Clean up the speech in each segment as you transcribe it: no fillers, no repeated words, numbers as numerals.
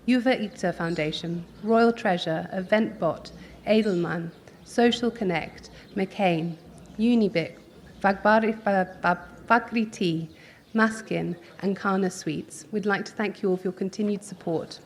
Yuva Itza Foundation, Royal Treasure, Eventbot, Edelman, Social Connect, McCain, Unibic, Bagri Tea, Maskin, and Kana Sweets. We'd like to thank you all for your continued support.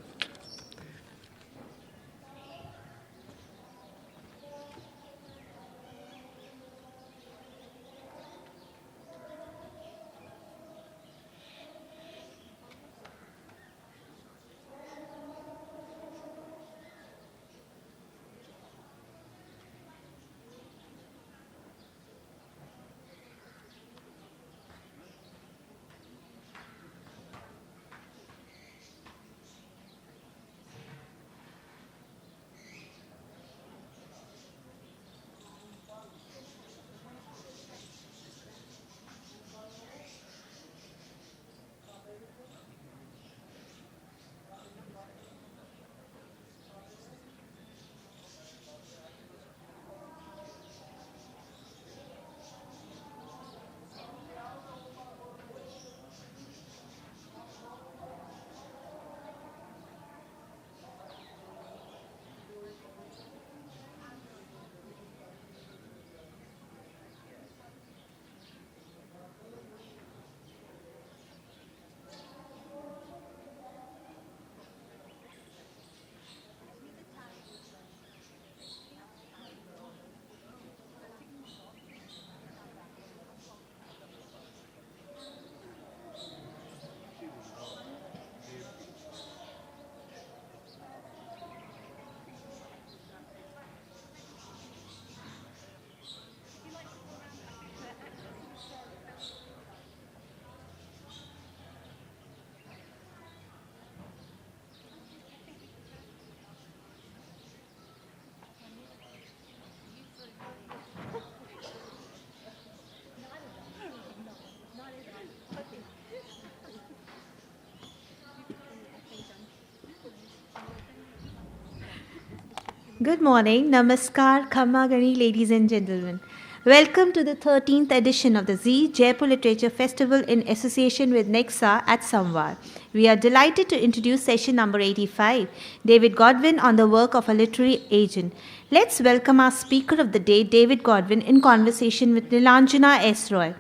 Good morning, Namaskar, Khamma Gani, ladies and gentlemen. Welcome to the 13th edition of the Z Jaipur Literature Festival in association with Nexa at Samvar. We are delighted to introduce session number 85, David Godwin on the work of a literary agent. Let's welcome our speaker of the day, David Godwin, in conversation with Nilanjana S. Roy.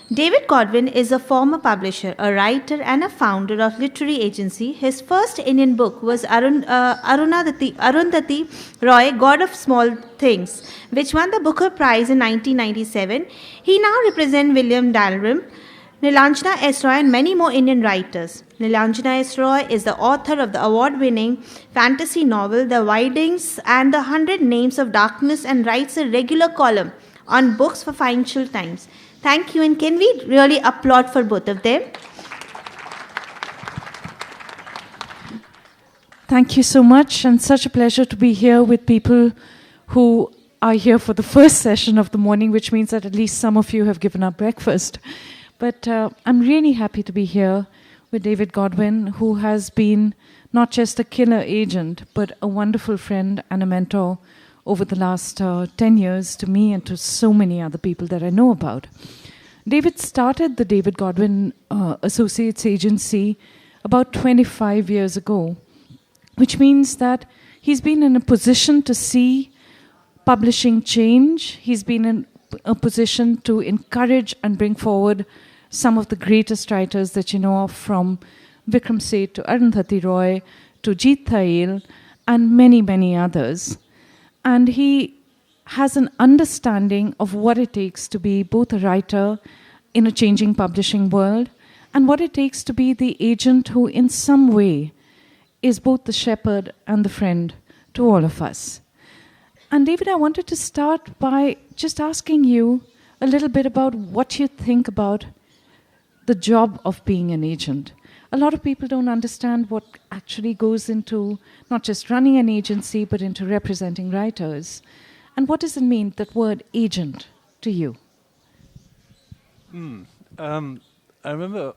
David Godwin is a former publisher, a writer, and a founder of literary agency. His first Indian book was Arundhati Roy, God of Small Things, which won the Booker Prize in 1997. He now represents William Dalrymple, Nilanjana S. Roy, and many more Indian writers. Nilanjana S. Roy is the author of the award-winning fantasy novel The Windings and the 100 Names of Darkness, and writes a regular column on books for Financial Times. Thank you, and can we really applaud for both of them? Thank you so much, and such a pleasure to be here with people who are here for the first session of the morning, which means that at least some of you have given up breakfast. But I'm really happy to be here with David Godwin, who has been not just a killer agent, but a wonderful friend and a mentor over the last 10 years to me and to so many other people that I know about. David started the David Godwin Associates Agency about 25 years ago, which means that he's been in a position to see publishing change. He's been in a position to encourage and bring forward some of the greatest writers that you know of, from Vikram Seth to Arundhati Roy to Jeet Thayil and many, many others. And he has an understanding of what it takes to be both a writer in a changing publishing world and what it takes to be the agent who in some way is both the shepherd and the friend to all of us. And David, I wanted to start by just asking you a little bit about what you think about the job of being an agent. A lot of people don't understand what actually goes into not just running an agency, but into representing writers. And what does it mean, that word agent, to you? I remember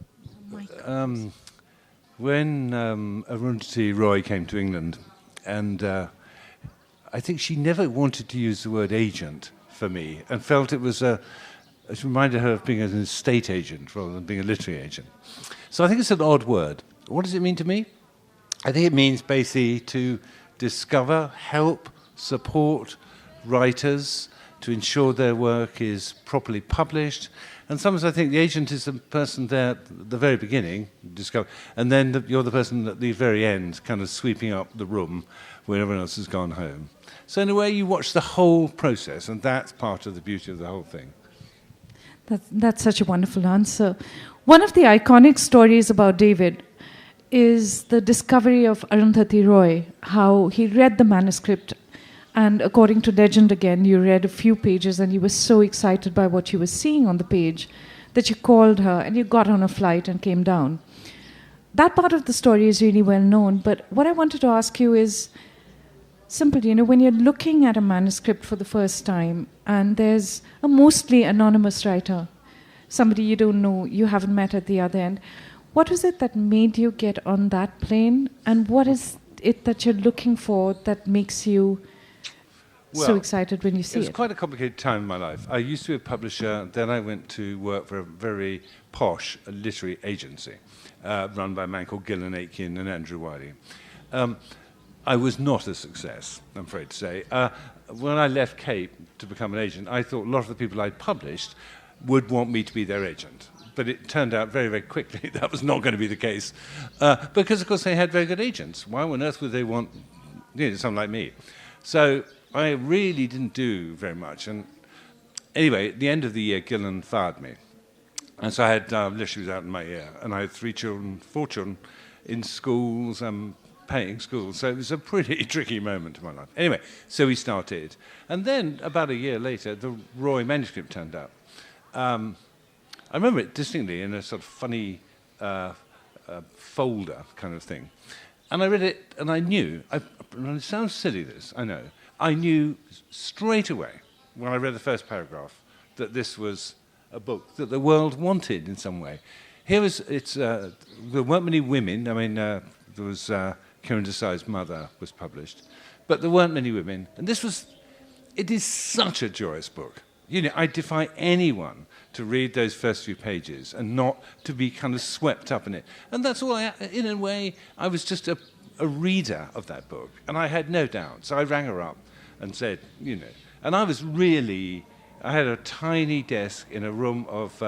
when Arundhati Roy came to England, and I think she never wanted to use the word agent for me, and felt it was it reminded her of being an estate agent rather than being a literary agent. So I think it's an odd word. What does it mean to me? I think it means basically to discover, help, support writers to ensure their work is properly published. And sometimes I think the agent is the person there at the very beginning, discover, and then you're the person at the very end, kind of sweeping up the room when everyone else has gone home. So in a way, you watch the whole process, and that's part of the beauty of the whole thing. That's such a wonderful answer. One of the iconic stories about David is the discovery of Arundhati Roy, how he read the manuscript, and according to legend again, you read a few pages and you were so excited by what you were seeing on the page that you called her and you got on a flight and came down. That part of the story is really well known, but what I wanted to ask you is simple, when you're looking at a manuscript for the first time and there's a mostly anonymous writer, somebody you don't know, you haven't met at the other end, what was it that made you get on that plane, and what is it that you're looking for that makes you so excited when you see it? It was quite a complicated time in my life. I used to be a publisher, then I went to work for a very posh literary agency run by a man called Gillan Aitken and Andrew Wiley. I was not a success, I'm afraid to say. When I left Cape to become an agent, I thought a lot of the people I'd published would want me to be their agent. But it turned out very, very quickly that was not going to be the case. Because, of course, they had very good agents. Why on earth would they want someone like me? So I really didn't do very much. And anyway, at the end of the year, Gillan fired me. And so I had literally was out in my ear. And I had 4 children in schools, paying schools. So it was a pretty tricky moment in my life. Anyway, so we started. And then about a year later, the Roy manuscript turned up. I remember it distinctly in a sort of funny folder kind of thing. And I read it, and I knew, and it sounds silly this, I know, I knew straight away when I read the first paragraph that this was a book that the world wanted in some way. There weren't many women. I mean, there was Kiran Desai's Mother was published, but there weren't many women. And it is such a joyous book. I defy anyone to read those first few pages and not to be kind of swept up in it. And that's all in a way, I was just a reader of that book, and I had no doubt. So I rang her up and said, and I had a tiny desk in a room of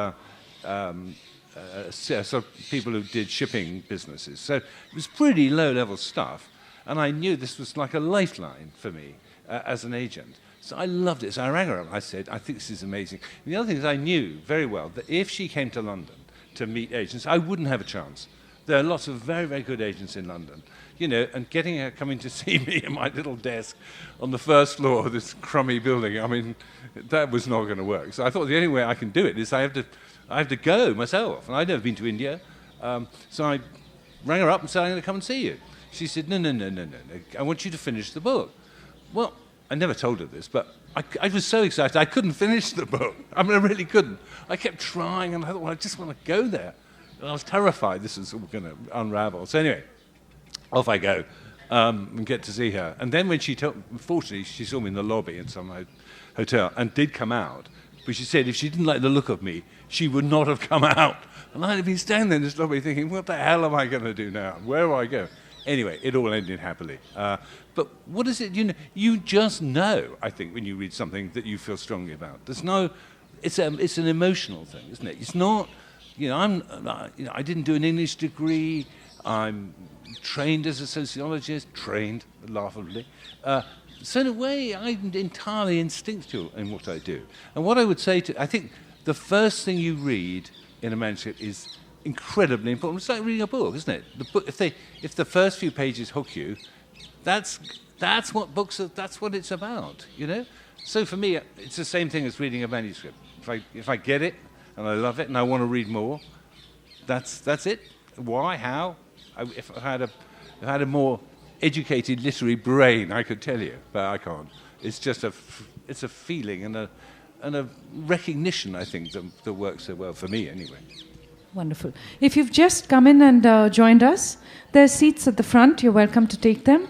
sort of people who did shipping businesses. So it was pretty low-level stuff, and I knew this was like a lifeline for me as an agent. So I loved it. So I rang her up and I said, I think this is amazing. And the other thing is I knew very well that if she came to London to meet agents, I wouldn't have a chance. There are lots of very, very good agents in London. And getting her coming to see me in my little desk on the first floor of this crummy building, I mean, that was not going to work. So I thought the only way I can do it is I have to go myself. And I'd never been to India. So I rang her up and said, I'm going to come and see you. She said, no. I want you to finish the book. Well, I never told her this, but I was so excited I couldn't finish the book. I mean, I really couldn't. I kept trying, and I thought, well, I just want to go there. And I was terrified this was all going to unravel. So anyway, off I go and get to see her. And then when fortunately, she saw me in the lobby in some hotel and did come out. But she said if she didn't like the look of me, she would not have come out. And I'd have been standing there in this lobby thinking, what the hell am I going to do now? Where do I go? Anyway, it all ended happily. But what is it? You just know, I think, when you read something that you feel strongly about. It's an emotional thing, isn't it? It's not, I didn't do an English degree. I'm trained as a sociologist, laughably. So in a way, I'm entirely instinctual in what I do. And what I would say I think the first thing you read in a manuscript is incredibly important. It's like reading a book, isn't it? The book, if the first few pages hook you, that's what books are. That's what it's about, So for me, it's the same thing as reading a manuscript. If I get it and I love it and I want to read more, that's it. Why? How? If I had a more educated literary brain, I could tell you, but I can't. It's just it's a feeling and a recognition, I think, that works so well for me anyway. Wonderful. If you've just come in and joined us, there are seats at the front. You're welcome to take them.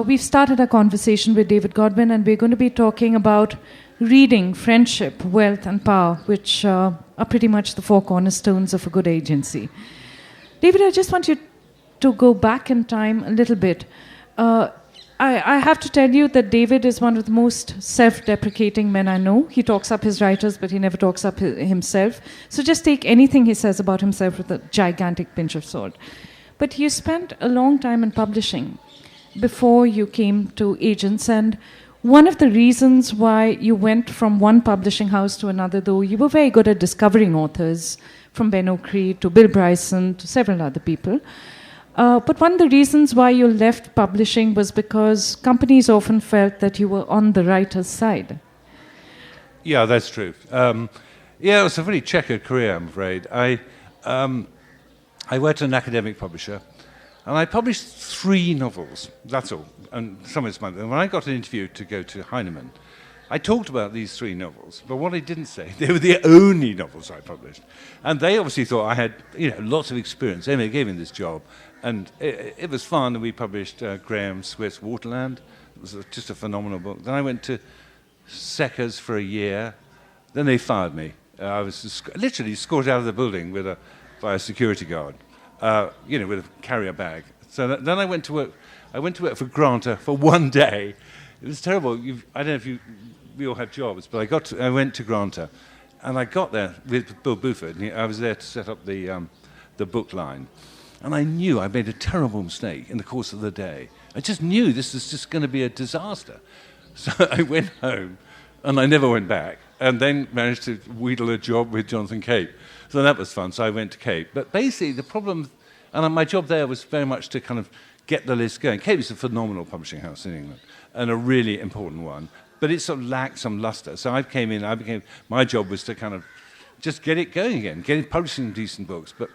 We've started a conversation with David Godwin, and we're going to be talking about reading, friendship, wealth, and power, which are pretty much the 4 cornerstones of a good agency. David, I just want you to go back in time a little bit. I have to tell you that David is one of the most self-deprecating men I know. He talks up his writers, but he never talks up himself. So just take anything he says about himself with a gigantic pinch of salt. But you spent a long time in publishing before you came to agents, and one of the reasons why you went from one publishing house to another, though you were very good at discovering authors, from Ben Okri to Bill Bryson to several other people. But one of the reasons why you left publishing was because companies often felt that you were on the writer's side. Yeah, that's true. It was a very checkered career, I'm afraid. I worked at an academic publisher, and I published 3 novels, that's all, and some of it's mine. And when I got an interview to go to Heinemann, I talked about these 3 novels, but what I didn't say, they were the only novels I published. And they obviously thought I had, lots of experience. They gave me this job. And it was fun, and we published Graham Swift's Waterland. It was just a phenomenal book. Then I went to Seckers for a year. Then they fired me. I was literally escorted out of the building by a security guard, with a carrier bag. So then I went to work. I went to work for Granta for one day. It was terrible. I don't know if we all had jobs, but I went to Granta, and I got there with Bill Buford. And I was there to set up the book line. And I knew I made a terrible mistake in the course of the day. I just knew this was just going to be a disaster. So I went home, and I never went back, and then managed to wheedle a job with Jonathan Cape. So that was fun. So I went to Cape. But basically, the problem, and my job there was very much to kind of get the list going. Cape is a phenomenal publishing house in England, and a really important one. But it sort of lacked some luster. So my job was to kind of just get it going again, publishing decent books. But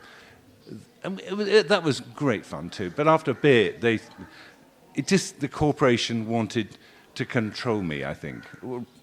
that was great fun too. But after a bit, the corporation wanted to control me, I think,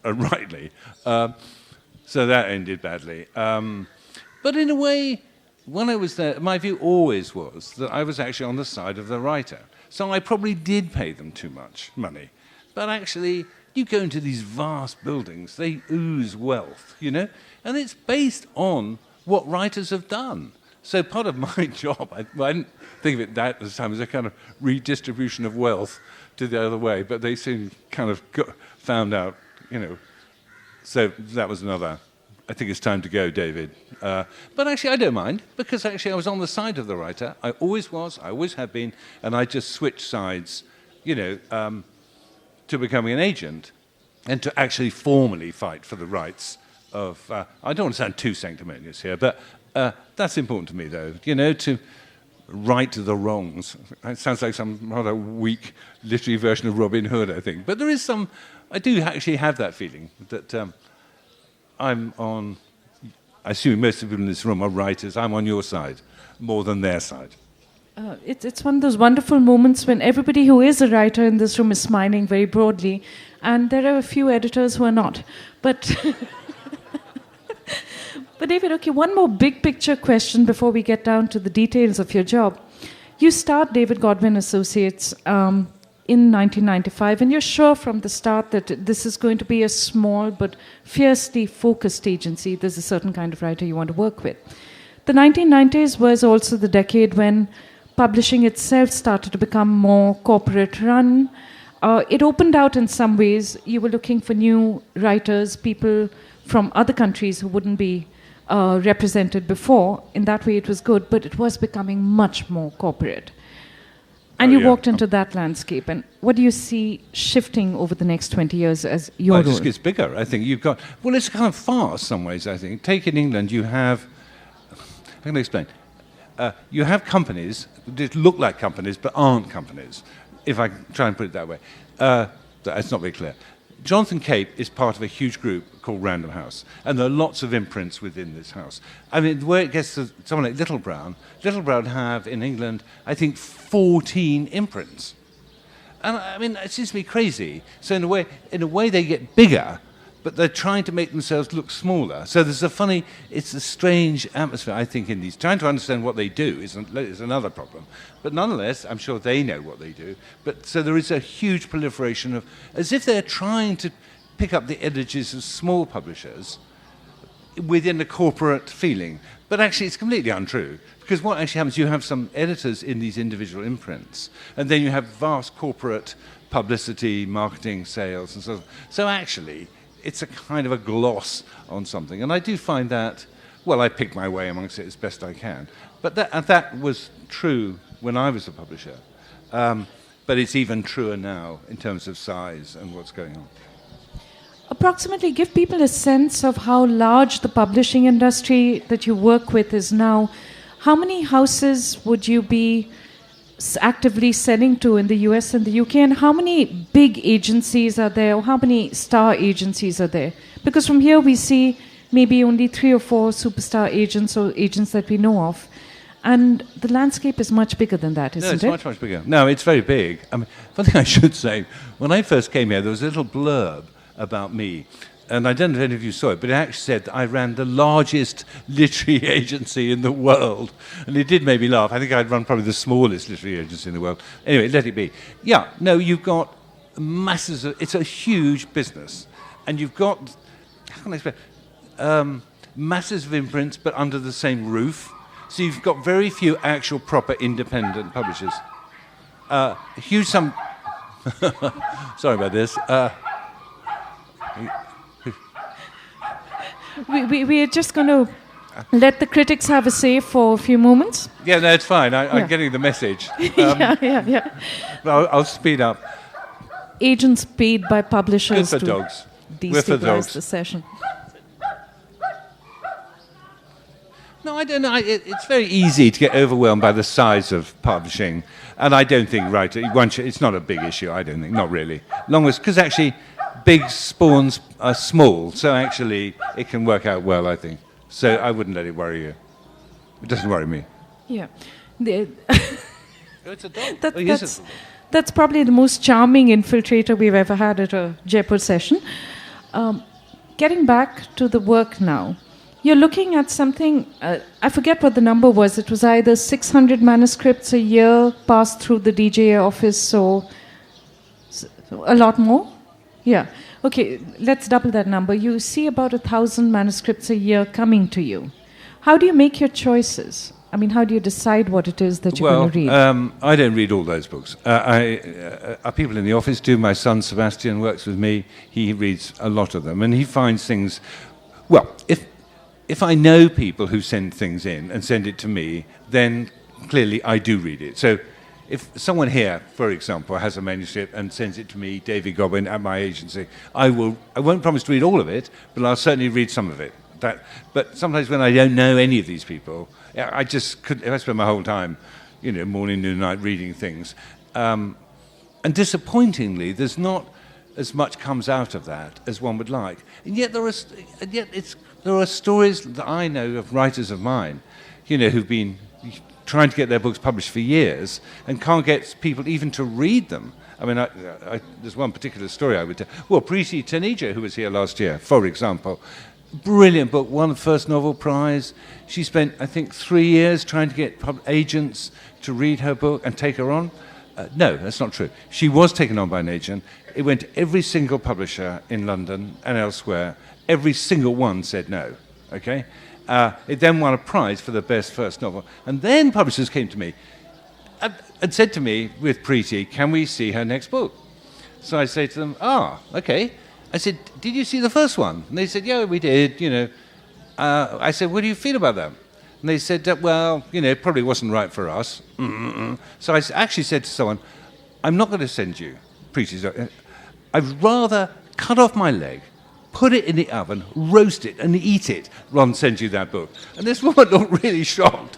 rightly. So that ended badly. But in a way, when I was there, my view always was that I was actually on the side of the writer. So I probably did pay them too much money. But actually, you go into these vast buildings, they ooze wealth, and it's based on what writers have done. So part of my job, I didn't think of it at the time, as a kind of redistribution of wealth to the other way, but they soon kind of found out, So that was another, I think it's time to go, David. But actually I don't mind, because actually I was on the side of the writer. I always was, I always have been, and I just switched sides, to becoming an agent and to actually formally fight for the rights of, I don't want to sound too sanctimonious here, but that's important to me, though, to right the wrongs. It sounds like some rather weak literary version of Robin Hood, I think. But there is I do actually have that feeling that I'm on, I assume most of the people in this room are writers, I'm on your side more than their side. It's one of those wonderful moments when everybody who is a writer in this room is smiling very broadly, and there are a few editors who are not. But... But David, okay, one more big picture question before we get down to the details of your job. You start David Godwin Associates in 1995, and you're sure from the start that this is going to be a small but fiercely focused agency. There's a certain kind of writer you want to work with. The 1990s was also the decade when publishing itself started to become more corporate run. It opened out in some ways. You were looking for new writers, people from other countries who wouldn't be represented before. In that way it was good, but it was becoming much more corporate. And you walked into that landscape. And what do you see shifting over the next 20 years as your role? It just gets bigger, I think. It's kind of fast some ways, I think. Take in England, you have, I'm going to explain. You have companies that look like companies but aren't companies, if I try and put it that way. It's not very clear. Jonathan Cape is part of a huge group called Random House, and there are lots of imprints within this house. I mean, where it gets to someone like Little Brown have in England, I think, 14 imprints. And I mean, it seems to me crazy. So in a way they get bigger, but they're trying to make themselves look smaller. So there's it's a strange atmosphere, I think, in these. Trying to understand what they do is another problem. But nonetheless, I'm sure they know what they do. But so there is a huge proliferation of, as if they're trying to pick up the energies of small publishers within a corporate feeling. But actually, it's completely untrue, because what actually happens, you have some editors in these individual imprints, and then you have vast corporate publicity, marketing, sales, and so on. So actually, it's a kind of a gloss on something. And I do find that, well, I pick my way amongst it as best I can. But that was true when I was a publisher. But it's even truer now in terms of size and what's going on. Approximately give people a sense of how large the publishing industry that you work with is now. How many houses would you be actively selling to in the US and the UK, and how many big agencies are there, or how many star agencies are there? Because from here we see maybe only 3 or 4 superstar agents or agents that we know of. And the landscape is much bigger than that, isn't it? No, it's much bigger. No, it's very big. I mean, one thing I should say, when I first came here, there was a little blurb about me, and I don't know if any of you saw it, but it actually said that I ran the largest literary agency in the world. And it did make me laugh. I think I'd run probably the smallest literary agency in the world. Anyway, let it be. Yeah, no, you've got masses of... It's a huge business. And you've got... How can I explain? Masses of imprints, but under the same roof. So you've got very few actual proper independent publishers. Huge sum... Sorry about this. We are just going to let the critics have a say for a few moments. Yeah, no, it's fine. I'm getting the message. Yeah. I'll speed up. Agents paid by publishers Good for to dogs. We're for destabilize dogs. the session. No, I don't know. It's very easy to get overwhelmed by the size of publishing. And I don't think, it's not a big issue, I don't think. Not really. Because actually... big spawns are small, so actually it can work out well, I think. So I wouldn't let it worry you. It doesn't worry me. Yeah. It's a dog. That's probably the most charming infiltrator we've ever had at a Jaipur session. Getting back to the work now, you're looking at something, I forget what the number was. It was either 600 manuscripts a year passed through the DJA office, or a lot more. Yeah. Okay, let's double that number. You see about 1,000 manuscripts a year coming to you. How do you make your choices? I mean, how do you decide what it is that you're going to read? I don't read all those books. People in the office do. My son Sebastian works with me. He reads a lot of them, and he finds things... Well, if I know people who send things in and send it to me, then clearly I do read it. So... If someone here, for example, has a manuscript and sends it to me, David Godwin, at my agency, I won't promise to read all of it, but I'll certainly read some of it. But sometimes when I don't know any of these people, I just couldn't. I spend my whole time, morning, noon, night reading things, and disappointingly, there's not as much comes out of that as one would like. And yet there are stories that I know of writers of mine, who've been trying to get their books published for years and can't get people even to read them. I mean, there's one particular story I would tell. Well, Preti Taneja, who was here last year, for example, brilliant book, won the first novel prize. She spent, I think, 3 years trying to get agents to read her book and take her on. No, that's not true. She was taken on by an agent. It went to every single publisher in London and elsewhere. Every single one said no, okay? It then won a prize for the best first novel. And then publishers came to me and said to me, with Preti, can we see her next book? So I say to them, okay. I said, did you see the first one? And they said, yeah, we did, I said, what do you feel about that? And they said, well, it probably wasn't right for us. So I actually said to someone, I'm not going to send you Preti's. I'd rather cut off my leg, put it in the oven, roast it, and eat it, rather than send you that book. And this woman looked really shocked.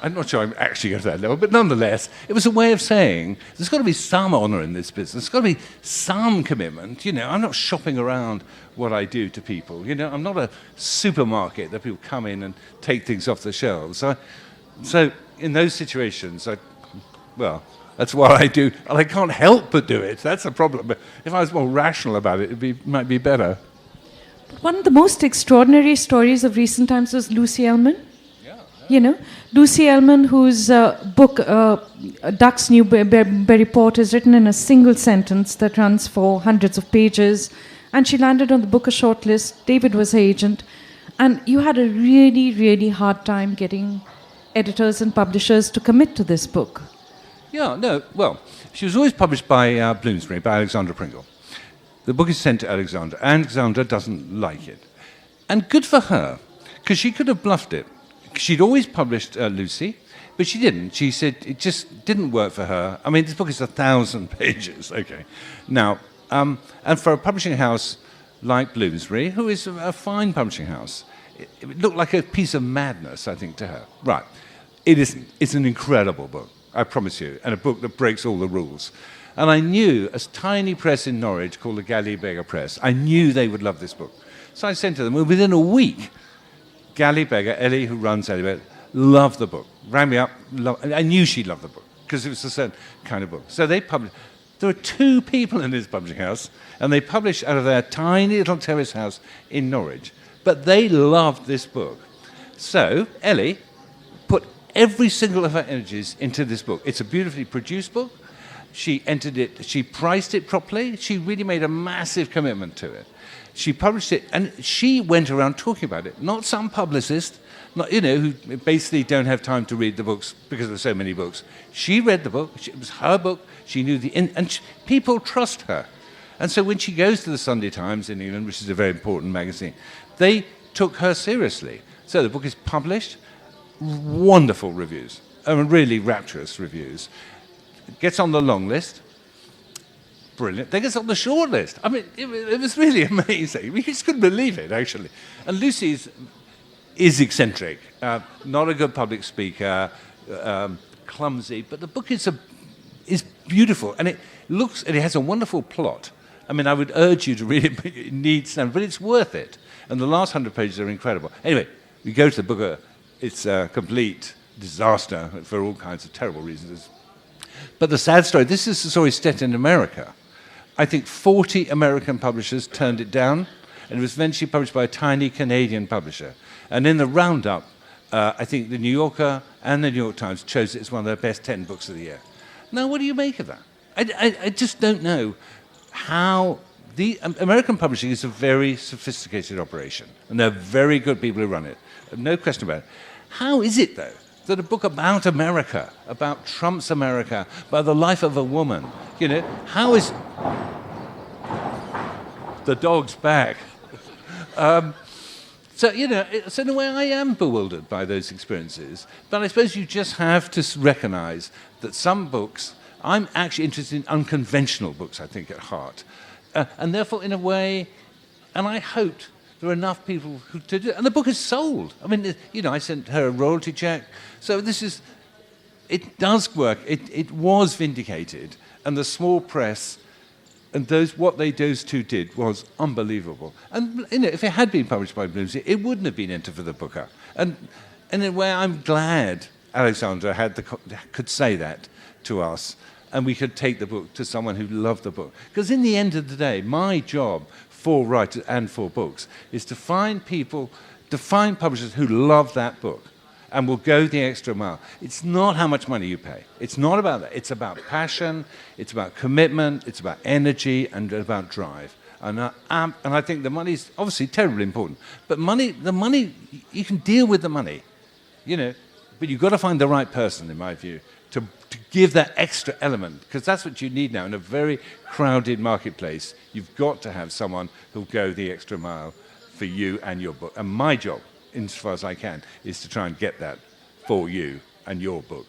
I'm not sure I'm actually going to that level, but nonetheless, it was a way of saying there's got to be some honour in this business. There's got to be some commitment. I'm not shopping around what I do to people. I'm not a supermarket that people come in and take things off the shelves. So in those situations, that's what I do, and I can't help but do it. That's a problem. But if I was more rational about it, might be better. One of the most extraordinary stories of recent times was Lucy Ellmann. Lucy Ellmann, whose book, Duck's Newberry Port, is written in a single sentence that runs for hundreds of pages, and she landed on the Booker shortlist. David was her agent, And you had a really, really hard time getting editors and publishers to commit to this book. Yeah, no, well, she was always published by Bloomsbury, by Alexandra Pringle. The book is sent to Alexandra. Alexandra doesn't like it. And good for her, because she could have bluffed it. She'd always published Lucy, but she didn't. She said it just didn't work for her. I mean, this book is 1,000 pages, okay. Now, and for a publishing house like Bloomsbury, who is a fine publishing house, it looked like a piece of madness, I think, to her. Right. It isn't. It's an incredible book, I promise you, and a book that breaks all the rules. And I knew a tiny press in Norwich called the Galley Beggar Press, I knew they would love this book. So I sent to them, and within a week, Galley Beggar, Ellie, who runs Galley Beggar, loved the book, rang me up, I knew she'd love the book, because it was a certain kind of book. So they published. There were 2 people in this publishing house, and they published out of their tiny little terrace house in Norwich. But they loved this book. So Ellie put every single of her energies into this book. It's a beautifully produced book. She entered it, she priced it properly. She really made a massive commitment to it. She published it, and she went around talking about it. Not some publicist, not, who basically don't have time to read the books because there are so many books. She read the book. It was her book. She knew people trust her. And so when she goes to the Sunday Times in England, which is a very important magazine, they took her seriously. So the book is published, wonderful reviews, really rapturous reviews. It gets on the long list, brilliant. Then gets on the short list. I mean, it was really amazing. We just couldn't believe it, actually. And Lucy is eccentric, not a good public speaker, clumsy, but the book is beautiful, and it has a wonderful plot. I mean, I would urge you to read it, but it needs time, but it's worth it. And the last 100 pages are incredible. Anyway, we go to the book. It's a complete disaster for all kinds of terrible reasons. But the sad story, this is the story set in America. I think 40 American publishers turned it down, and it was eventually published by a tiny Canadian publisher. And in the roundup, I think the New Yorker and the New York Times chose it as one of their best 10 books of the year. Now, what do you make of that? I just don't know how... The American publishing is a very sophisticated operation, and they're very good people who run it. No question about it. How is it, though, that a book about America, about Trump's America, about the life of a woman, how is... The dog's back. So in a way, I am bewildered by those experiences. But I suppose you just have to recognize that some books... I'm actually interested in unconventional books, I think, at heart. And therefore, in a way, and I hoped there are enough people who to do it. And the book is sold. I mean, I sent her a royalty check. So it does work. It was vindicated. And the small press and what those 2 did was unbelievable. And if it had been published by Bloomsbury, it wouldn't have been entered for the Booker. And in a way, I'm glad Alexandra could say that to us, and we could take the book to someone who loved the book. Because in the end of the day, my job for writers and for books is to find publishers who love that book and will go the extra mile. It's not how much money you pay. It's not about that. It's about passion, it's about commitment, it's about energy, and about drive. And I think the money's obviously terribly important. But the money, you can deal with the money, but you've got to find the right person, in my view, to give that extra element, because that's what you need now in a very crowded marketplace. You've got to have someone who'll go the extra mile for you and your book. And my job, insofar as I can, is to try and get that for you and your book.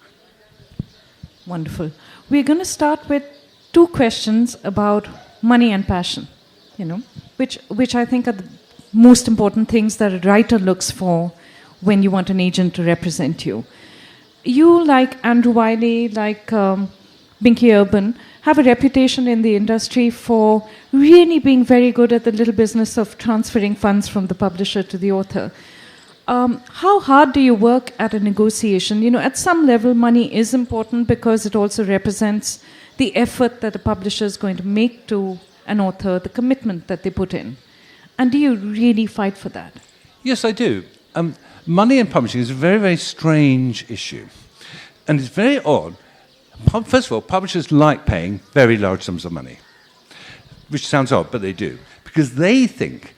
Wonderful. We're going to start with 2 questions about money and passion, which I think are the most important things that a writer looks for when you want an agent to represent you. You, like Andrew Wiley, like Binky Urban, have a reputation in the industry for really being very good at the little business of transferring funds from the publisher to the author. How hard do you work at a negotiation? At some level, money is important because it also represents the effort that a publisher is going to make to an author, the commitment that they put in. And do you really fight for that? Yes, I do. Money in publishing is a very, very strange issue. And it's very odd. First of all, publishers like paying very large sums of money, which sounds odd, but they do, because they think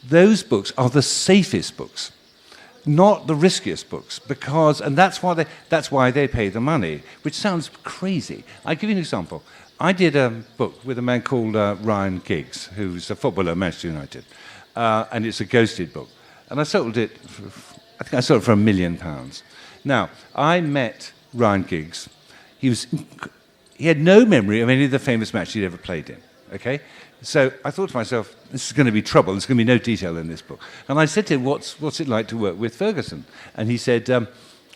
those books are the safest books, not the riskiest books, and that's why they pay the money, which sounds crazy. I'll give you an example. I did a book with a man called Ryan Giggs, who's a footballer at Manchester United, and it's a ghosted book. And I sold it for £1 million. Now, I met Ryan Giggs. He had no memory of any of the famous matches he'd ever played in, okay? So I thought to myself, this is going to be trouble. There's going to be no detail in this book. And I said to him, what's it like to work with Ferguson? And he said, oh,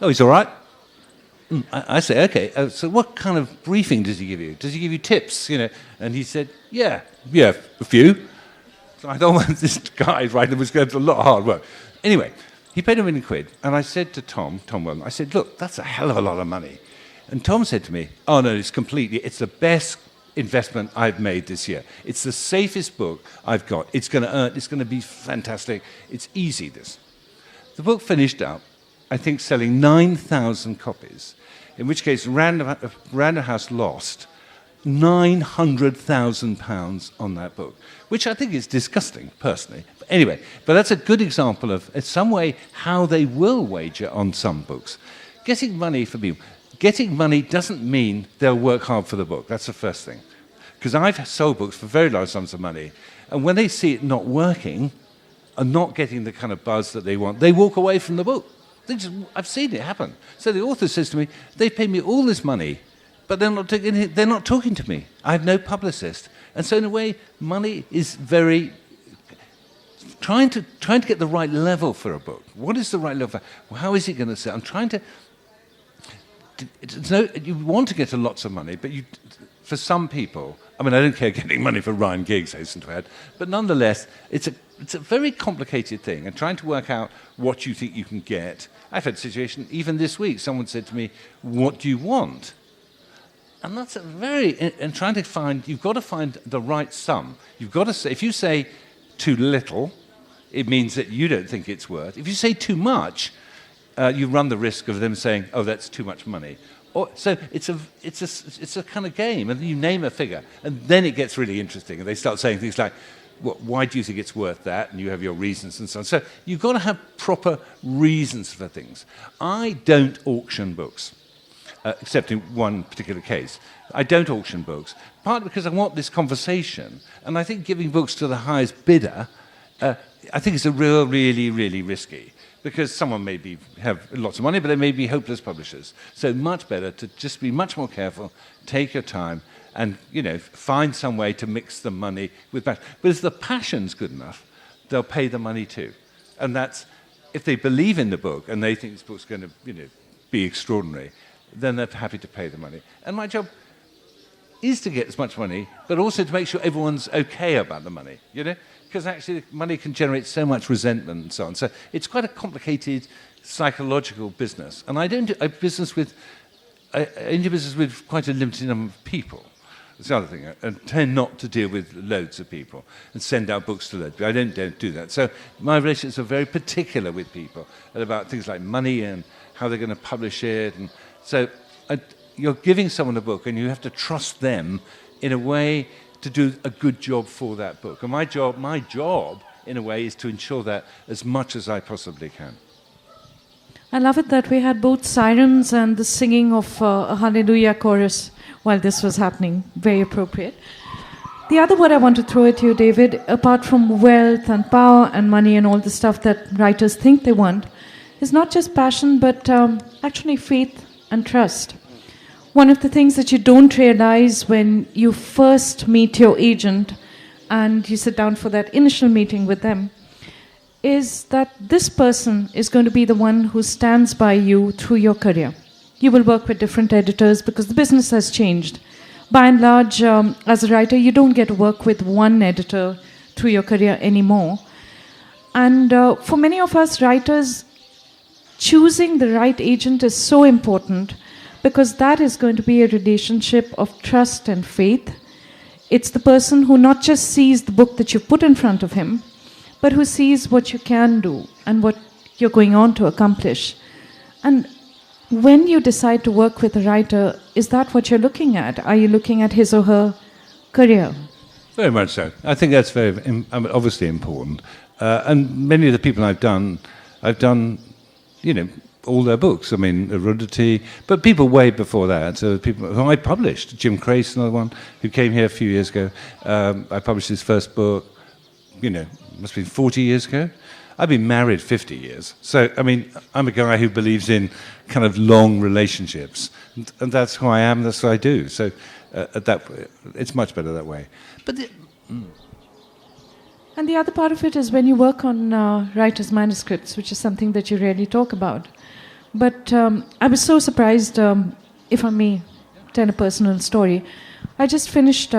he's all right. I say, okay, so what kind of briefing does he give you? Does he give you tips, And he said, yeah, a few. So I thought, well, this guy, right, was going to a lot of hard work. Anyway, he paid £1 million, and I said to Tom Wellman, I said, look, that's a hell of a lot of money. And Tom said to me, oh, no, it's the best investment I've made this year. It's the safest book I've got. It's going to be fantastic. It's easy, this. The book finished up, I think, selling 9,000 copies, in which case Random House lost £900,000 on that book, which I think is disgusting, personally. But anyway, that's a good example of, in some way, how they will wager on some books. Getting money doesn't mean they'll work hard for the book. That's the first thing. Because I've sold books for very large sums of money, and when they see it not working and not getting the kind of buzz that they want, they walk away from the book. I've seen it happen. So the author says to me, they paid me all this money, but they're not talking to me. I have no publicist. And so in a way, money is very... Trying to get the right level for a book. What is the right level? How is it going to sell? I'm trying to... you want to get lots of money, but for some people... I mean, I don't care getting money for Ryan Giggs, hasten to add, but nonetheless, it's a very complicated thing, and trying to work out what you think you can get. I've had a situation, even this week, someone said to me, what do you want? And that's trying to find, you've got to find the right sum. You've got to say, if you say too little, it means that you don't think it's worth. If you say too much, you run the risk of them saying, oh, that's too much money. So it's a kind of game, and you name a figure, and then it gets really interesting, and they start saying things like, well, why do you think it's worth that? And you have your reasons and so on. So you've got to have proper reasons for things. I don't auction books, except in one particular case. I don't auction books, partly because I want this conversation, and I think giving books to the highest bidder, I think it's really, really risky. Because someone may have lots of money, but they may be hopeless publishers. So much better to just be much more careful, take your time, and find some way to mix the money with passion. But if the passion's good enough, they'll pay the money too. And that's, if they believe in the book and they think this book's going to be extraordinary, then they're happy to pay the money. And my job is to get as much money, but also to make sure everyone's okay about the money, Because actually money can generate so much resentment and so on. So it's quite a complicated psychological business. And I do business with quite a limited number of people. That's the other thing. I tend not to deal with loads of people and send out books to loads of people. I don't do that. So my relationships are very particular with people about things like money and how they're going to publish it. And so you're giving someone a book and you have to trust them in a way to do a good job for that book. And my job, in a way, is to ensure that as much as I possibly can. I love it that we had both sirens and the singing of a Hallelujah chorus while this was happening. Very appropriate. The other word I want to throw at you, David, apart from wealth and power and money and all the stuff that writers think they want, is not just passion, but actually faith and trust. One of the things that you don't realize when you first meet your agent and you sit down for that initial meeting with them is that this person is going to be the one who stands by you through your career. You will work with different editors because the business has changed. By and large, as a writer, you don't get to work with one editor through your career anymore. And for many of us writers, choosing the right agent is so important because that is going to be a relationship of trust and faith. It's the person who not just sees the book that you put in front of him, but who sees what you can do and what you're going on to accomplish. And when you decide to work with a writer, is that what you're looking at? Are you looking at his or her career? Very much so. I think that's very obviously important. And many of the people I've done, all their books. I mean, Arundhati, but people way before that. So people who I published. Jim Crace, another one, who came here a few years ago. I published his first book, must have been 40 years ago. I've been married 50 years. So, I mean, I'm a guy who believes in kind of long relationships. And that's who I am, that's what I do. So, it's much better that way. And the other part of it is when you work on writers' manuscripts, which is something that you rarely talk about. But I was so surprised, if I may tell a personal story. I just finished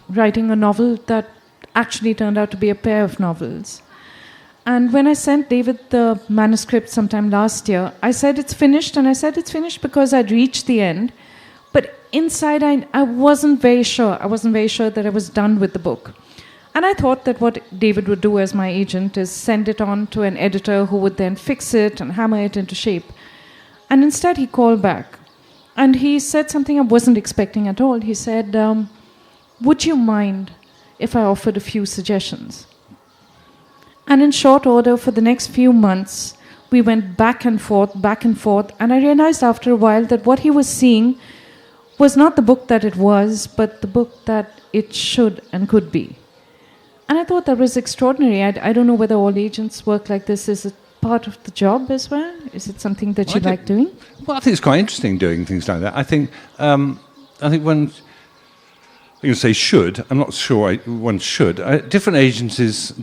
writing a novel that actually turned out to be a pair of novels. And when I sent David the manuscript sometime last year, I said it's finished, and I said it's finished because I'd reached the end. But inside, I wasn't very sure. I wasn't very sure that I was done with the book. And I thought that what David would do as my agent is send it on to an editor who would then fix it and hammer it into shape. And instead, he called back. And he said something I wasn't expecting at all. He said, would you mind if I offered a few suggestions? And in short order, for the next few months, we went back and forth, and I realized after a while that what he was seeing was not the book that it was, but the book that it should and could be. And I thought that was extraordinary. I don't know whether all agents work like this. Is it part of the job as well? Is it something that you like doing? Well, I think it's quite interesting doing things like that. I think when you say should, I'm not sure one should. Different agencies,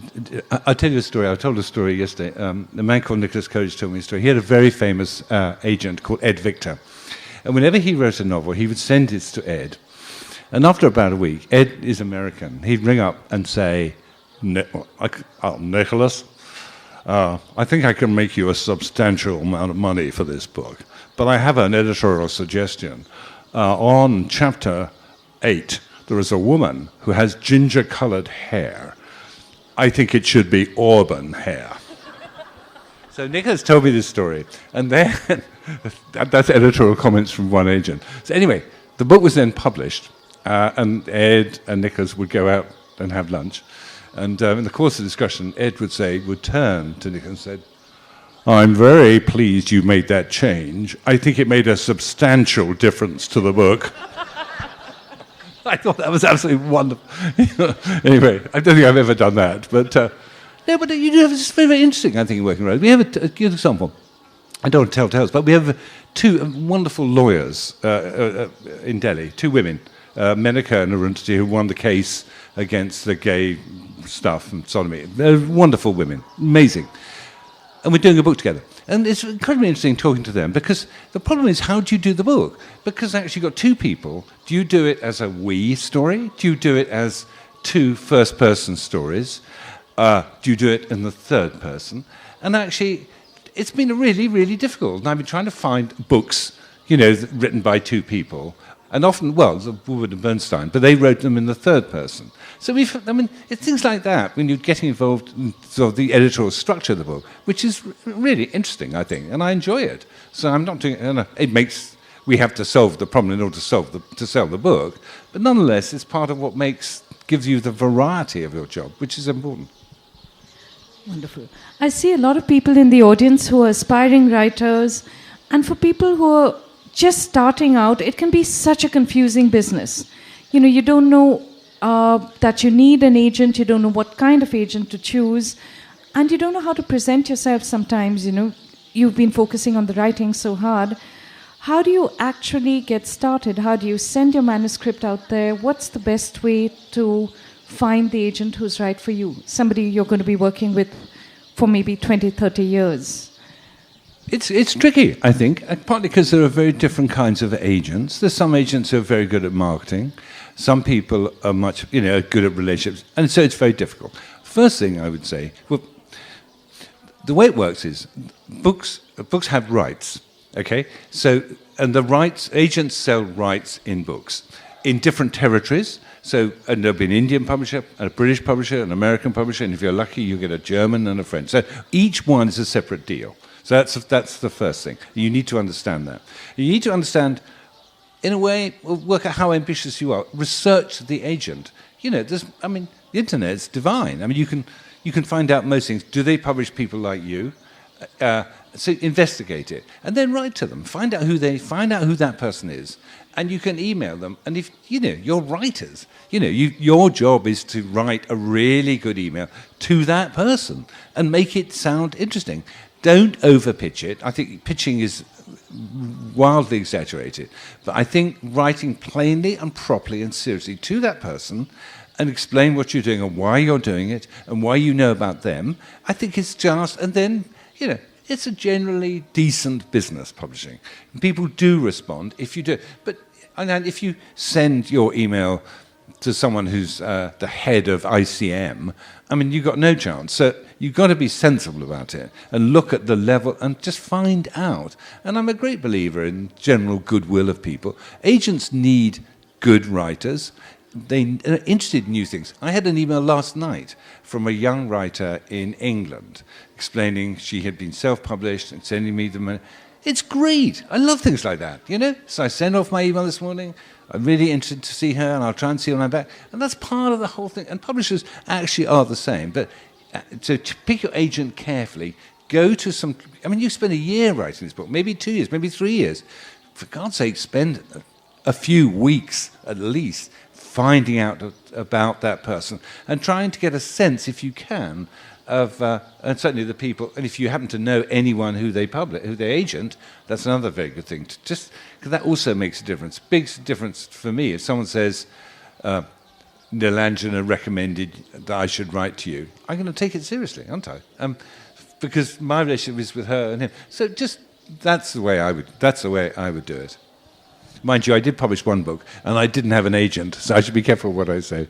I'll tell you a story. I told a story yesterday. A man called Nicholas Courage told me a story. He had a very famous agent called Ed Victor. And whenever he wrote a novel, he would send it to Ed. And after about a week, Ed is American. He'd ring up and say, Nicholas, I think I can make you a substantial amount of money for this book. But I have an editorial suggestion. On chapter 8, there is a woman who has ginger-colored hair. I think it should be auburn hair. So Nicholas told me this story, and then that's editorial comments from one agent. So anyway, the book was then published, and Ed and Nicholas would go out and have lunch. And in the course of the discussion, Ed would turn to Nicholas and said, I'm very pleased you made that change. I think it made a substantial difference to the book. I thought that was absolutely wonderful. Anyway, I don't think I've ever done that. But no, but you do have, it's very, very interesting, I think, in working around. We have a good example. I don't want to tell tales, but we have two wonderful lawyers in Delhi, two women, Menaka and Arundhati, who won the case against the gay stuff and sodomy. They're wonderful women, amazing. And we're doing a book together. And it's incredibly interesting talking to them, because the problem is, how do you do the book? Because actually you've got two people. Do you do it as a we story? Do you do it as two first-person stories? Do you do it in the third person? And actually, it's been really, really difficult. And I've been trying to find books, written by two people. And often, the Woodward and Bernstein, but they wrote them in the third person. So it's things like that when you're getting involved in sort of the editorial structure of the book, which is really interesting, I think, and I enjoy it. So I'm not doing we have to solve the problem in order to sell the book, but nonetheless, it's part of what gives you the variety of your job, which is important. Wonderful. I see a lot of people in the audience who are aspiring writers, and for people who are just starting out, it can be such a confusing business. You don't know that you need an agent, you don't know what kind of agent to choose, and you don't know how to present yourself sometimes. You've been focusing on the writing so hard. How do you actually get started? How do you send your manuscript out there? What's the best way to find the agent who's right for you? Somebody you're going to be working with for maybe 20, 30 years. It's tricky, I think, partly because there are very different kinds of agents. There's some agents who are very good at marketing. Some people are much, good at relationships. And so it's very difficult. First thing I would say, the way it works is books have rights, okay? So, and the rights, agents sell rights in books in different territories. So, and there'll be an Indian publisher, a British publisher, an American publisher, and if you're lucky, you get a German and a French. So each one is a separate deal. So that's the first thing. You need to understand that. You need to understand, in a way, work out how ambitious you are. Research the agent. The internet's divine. I mean, you can find out most things. Do they publish people like you? So investigate it, and then write to them. Find out who that person is, and you can email them. And if you're writers, your job is to write a really good email to that person and make it sound interesting. Don't overpitch it. I think pitching is wildly exaggerated, but I think writing plainly and properly and seriously to that person and explain what you're doing and why you're doing it and why you know about them, I think it's just, and then, it's a generally decent business, publishing. People do respond if you do. But and if you send your email to someone who's the head of ICM, you've got no chance. So you've got to be sensible about it and look at the level and just find out. And I'm a great believer in general goodwill of people. Agents need good writers. They are interested in new things. I had an email last night from a young writer in England explaining she had been self-published and sending me the money. It's great. I love things like that, So I sent off my email this morning. I'm really interested to see her, and I'll try and see her when I'm back. And that's part of the whole thing. And publishers actually are the same. But to pick your agent carefully, go to some... you spend a year writing this book, maybe 2 years, maybe 3 years. For God's sake, spend a few weeks at least finding out about that person and trying to get a sense, if you can, of and certainly the people. And if you happen to know anyone who they agent, that's another very good thing. Just because that also makes a difference. Big difference for me if someone says, Nilanjana recommended that I should write to you. I'm going to take it seriously, aren't I? Because my relationship is with her and him. So that's the way I would do it. Mind you, I did publish one book, and I didn't have an agent, so I should be careful what I say.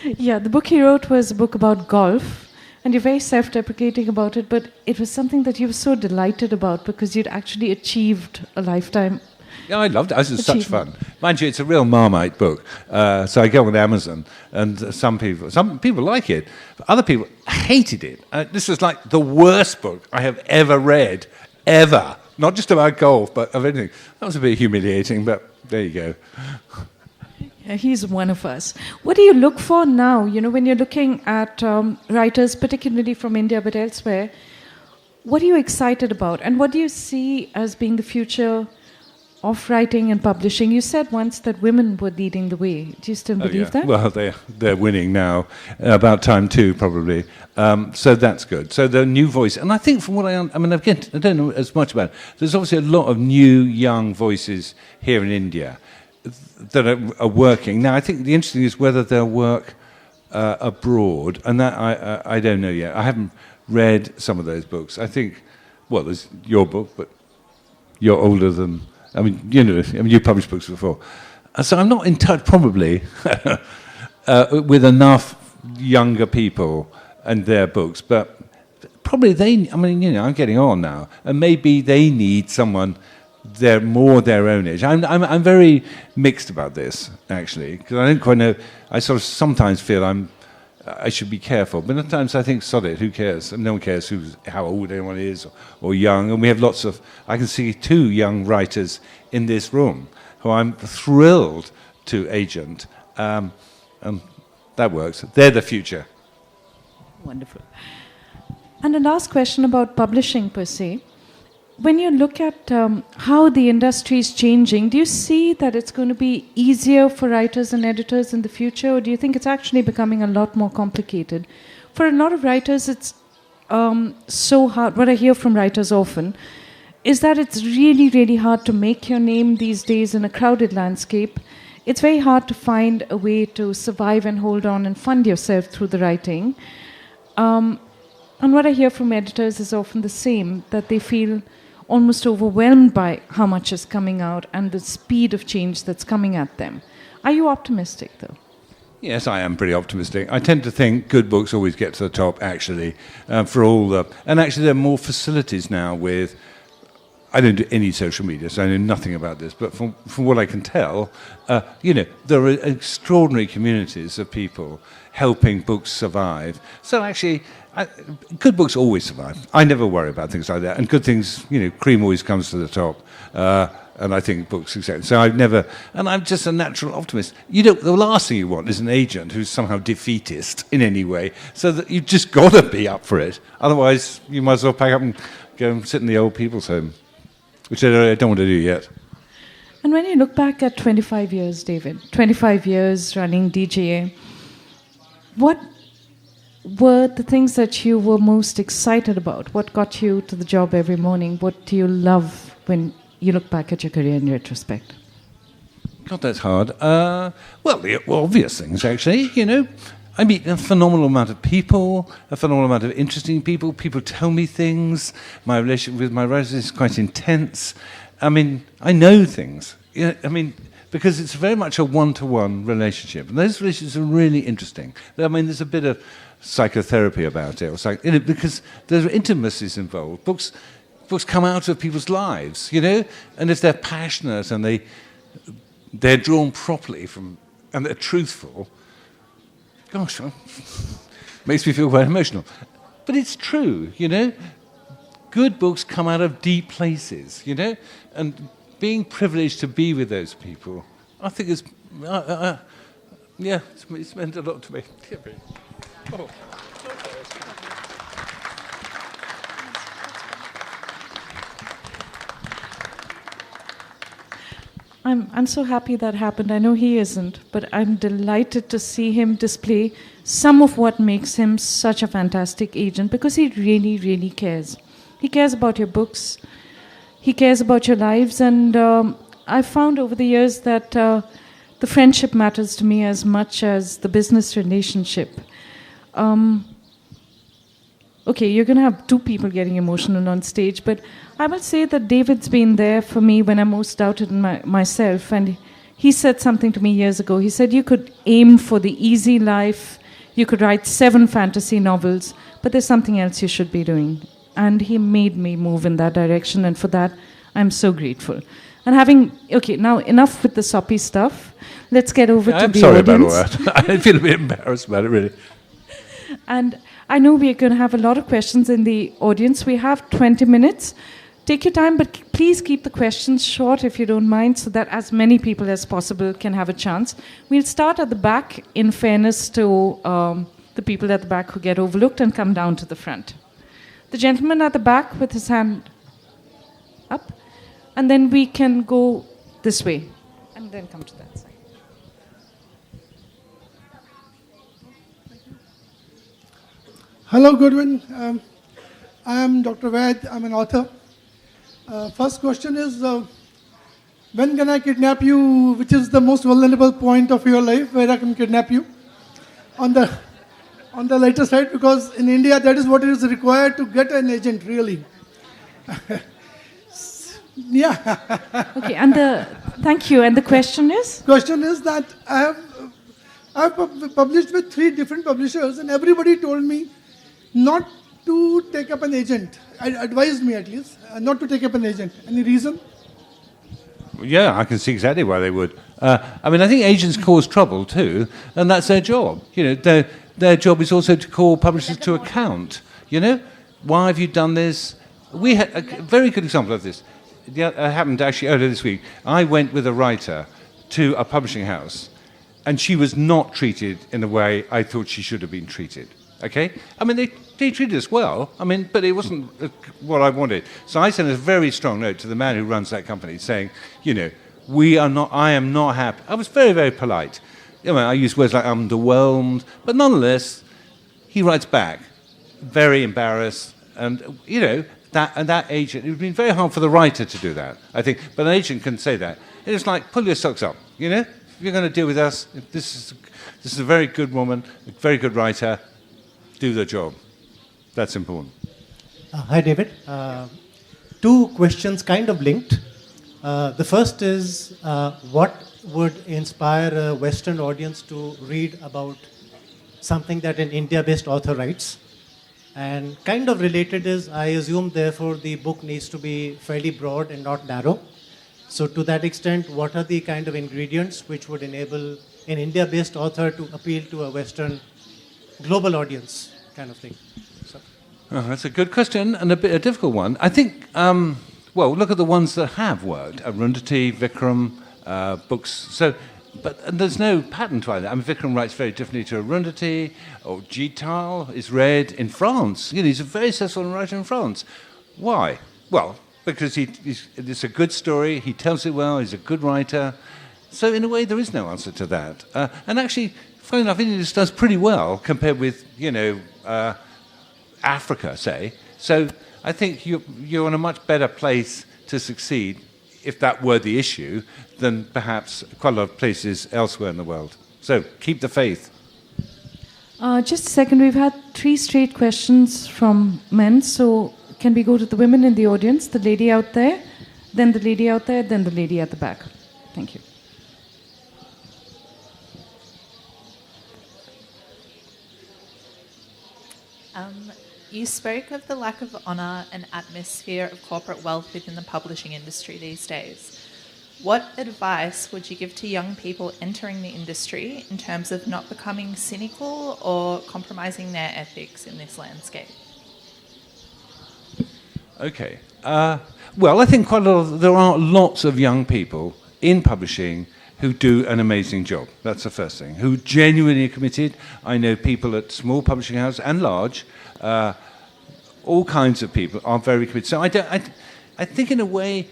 Yeah, the book he wrote was a book about golf, and you're very self-deprecating about it, but it was something that you were so delighted about because you'd actually achieved a lifetime. Yeah, I loved it. This was such fun. Mind you, it's a real Marmite book. So I go on Amazon, and some people like it, but other people hated it. This was like the worst book I have ever read, ever. Not just about golf, but of anything. That was a bit humiliating, but there you go. Yeah, he's one of us. What do you look for now, when you're looking at writers, particularly from India but elsewhere? What are you excited about? And what do you see as being the future of writing and publishing? You said once that women were leading the way. Do you still believe that? Well, they're winning now. About time too, probably. So that's good. So the new voice, and I think from what again, I don't know as much about it. There's obviously a lot of new young voices here in India that are working. Now, I think the interesting is whether they'll work abroad, and that I don't know yet. I haven't read some of those books. I think, there's your book, but you're older than... you published books before. So I'm not in touch, probably, with enough younger people and their books, but probably I'm getting on now, and maybe they need someone more their own age. I'm very mixed about this, actually, because I don't quite know. I sort of sometimes feel I should be careful, but other times I think, sod it, who cares? No one cares how old anyone is or young. And we have I can see 2 young writers in this room who I'm thrilled to agent. That works. They're the future. Wonderful. And a last question about publishing per se. When you look at how the industry is changing, do you see that it's going to be easier for writers and editors in the future, or do you think it's actually becoming a lot more complicated? For a lot of writers, it's so hard. What I hear from writers often is that it's really, really hard to make your name these days in a crowded landscape. It's very hard to find a way to survive and hold on and fund yourself through the writing. And what I hear from editors is often the same, that they feel almost overwhelmed by how much is coming out and the speed of change that's coming at them. Are you optimistic, though? Yes, I am pretty optimistic. I tend to think good books always get to the top, actually, for all the... And actually there are more facilities now with I don't do any social media, so I know nothing about this. But from what I can tell, there are extraordinary communities of people helping books survive. So actually, good books always survive. I never worry about things like that. And good things, cream always comes to the top. And I think books, exactly. So and I'm just a natural optimist. The last thing you want is an agent who's somehow defeatist in any way. So that you've just got to be up for it. Otherwise, you might as well pack up and go and sit in the old people's home, which I don't want to do yet. And when you look back at 25 years, David, 25 years running DGA, what were the things that you were most excited about? What got you to the job every morning? What do you love when you look back at your career in retrospect? God, that's hard. The obvious things, actually. I meet a phenomenal amount of people, a phenomenal amount of interesting people. People tell me things. My relationship with my writers is quite intense. I know things. Because it's very much a one-to-one relationship. And those relationships are really interesting. There's a bit of psychotherapy about it, because there's intimacies involved. Books come out of people's lives, and if they're passionate and they're drawn properly and they're truthful, gosh, makes me feel quite emotional. But it's true, Good books come out of deep places, and being privileged to be with those people, I think it's meant a lot to me. Oh. I'm so happy that happened. I know he isn't, but I'm delighted to see him display some of what makes him such a fantastic agent, because he really, really cares. He cares about your books. He cares about your lives. And I've found over the years that the friendship matters to me as much as the business relationship. Okay, you're going to have two people getting emotional on stage, but I will say that David's been there for me when I most doubted in myself. And he said something to me years ago. He said, you could aim for the easy life, you could write 7 fantasy novels, but there's something else you should be doing. And he made me move in that direction, and for that, I'm so grateful. And now enough with the soppy stuff. Let's get over to the audience. I'm sorry about all that. I feel a bit embarrassed about it, really. And I know we're going to have a lot of questions in the audience. We have 20 minutes. Take your time, but please keep the questions short if you don't mind, so that as many people as possible can have a chance. We'll start at the back, in fairness to the people at the back who get overlooked, and come down to the front. The gentleman at the back with his hand up, and then we can go this way, and then come to that side. Hello, Godwin. I am Dr. Vaid. I'm an author. First question is, when can I kidnap you? Which is the most vulnerable point of your life where I can kidnap you? On the lighter side, because in India that is what is required to get an agent, really. Yeah. Okay. Thank you. And the question is? Question is that I've published with 3 different publishers, and everybody told me not to take up an agent. Advised me, at least, not to take up an agent. Any reason? Yeah, I can see exactly why they would. I think agents cause trouble too, and that's their job. Their job is also to call publishers to account. Why have you done this? We had a very good example of this. It happened actually earlier this week. I went with a writer to a publishing house, and she was not treated in the way I thought she should have been treated. Okay? They treated us well, but it wasn't what I wanted. So I sent a very strong note to the man who runs that company saying, I am not happy. I was very, very polite. I used words like underwhelmed, but nonetheless, he writes back, very embarrassed, and, that agent, it would have been very hard for the writer to do that, I think, but an agent can say that. It's like, pull your socks up, If you're going to deal with us, this is a very good woman, a very good writer, do the job. That's important. Hi, David. 2 questions kind of linked. The first is, what would inspire a Western audience to read about something that an India-based author writes? And kind of related is, I assume, therefore, the book needs to be fairly broad and not narrow. So to that extent, what are the kind of ingredients which would enable an India-based author to appeal to a Western global audience kind of thing? So. Oh, that's a good question and a difficult one. I think, well, look at the ones that have worked. Arundhati, Vikram, books. So, but there's no pattern to either. I mean, Vikram writes very differently to Arundhati, or Jeet Thayil is read in France. He's a very successful writer in France. Why? Well, because it's a good story, he tells it well, he's a good writer. So in a way, there is no answer to that. And actually, funny enough, India just does pretty well compared with, Africa, say. So I think you're in a much better place to succeed, if that were the issue, than perhaps quite a lot of places elsewhere in the world. So keep the faith. Just a second, we've had 3 straight questions from men, so can we go to the women in the audience? The lady out there, then the lady out there, then the lady at the back. Thank you. You spoke of the lack of honour and atmosphere of corporate wealth within the publishing industry these days. What advice would you give to young people entering the industry in terms of not becoming cynical or compromising their ethics in this landscape? Okay. Well, I think there are lots of young people in publishing who do an amazing job. That's the first thing. Who genuinely are committed. I know people at small publishing houses and large. All kinds of people are very committed. So I think in a way,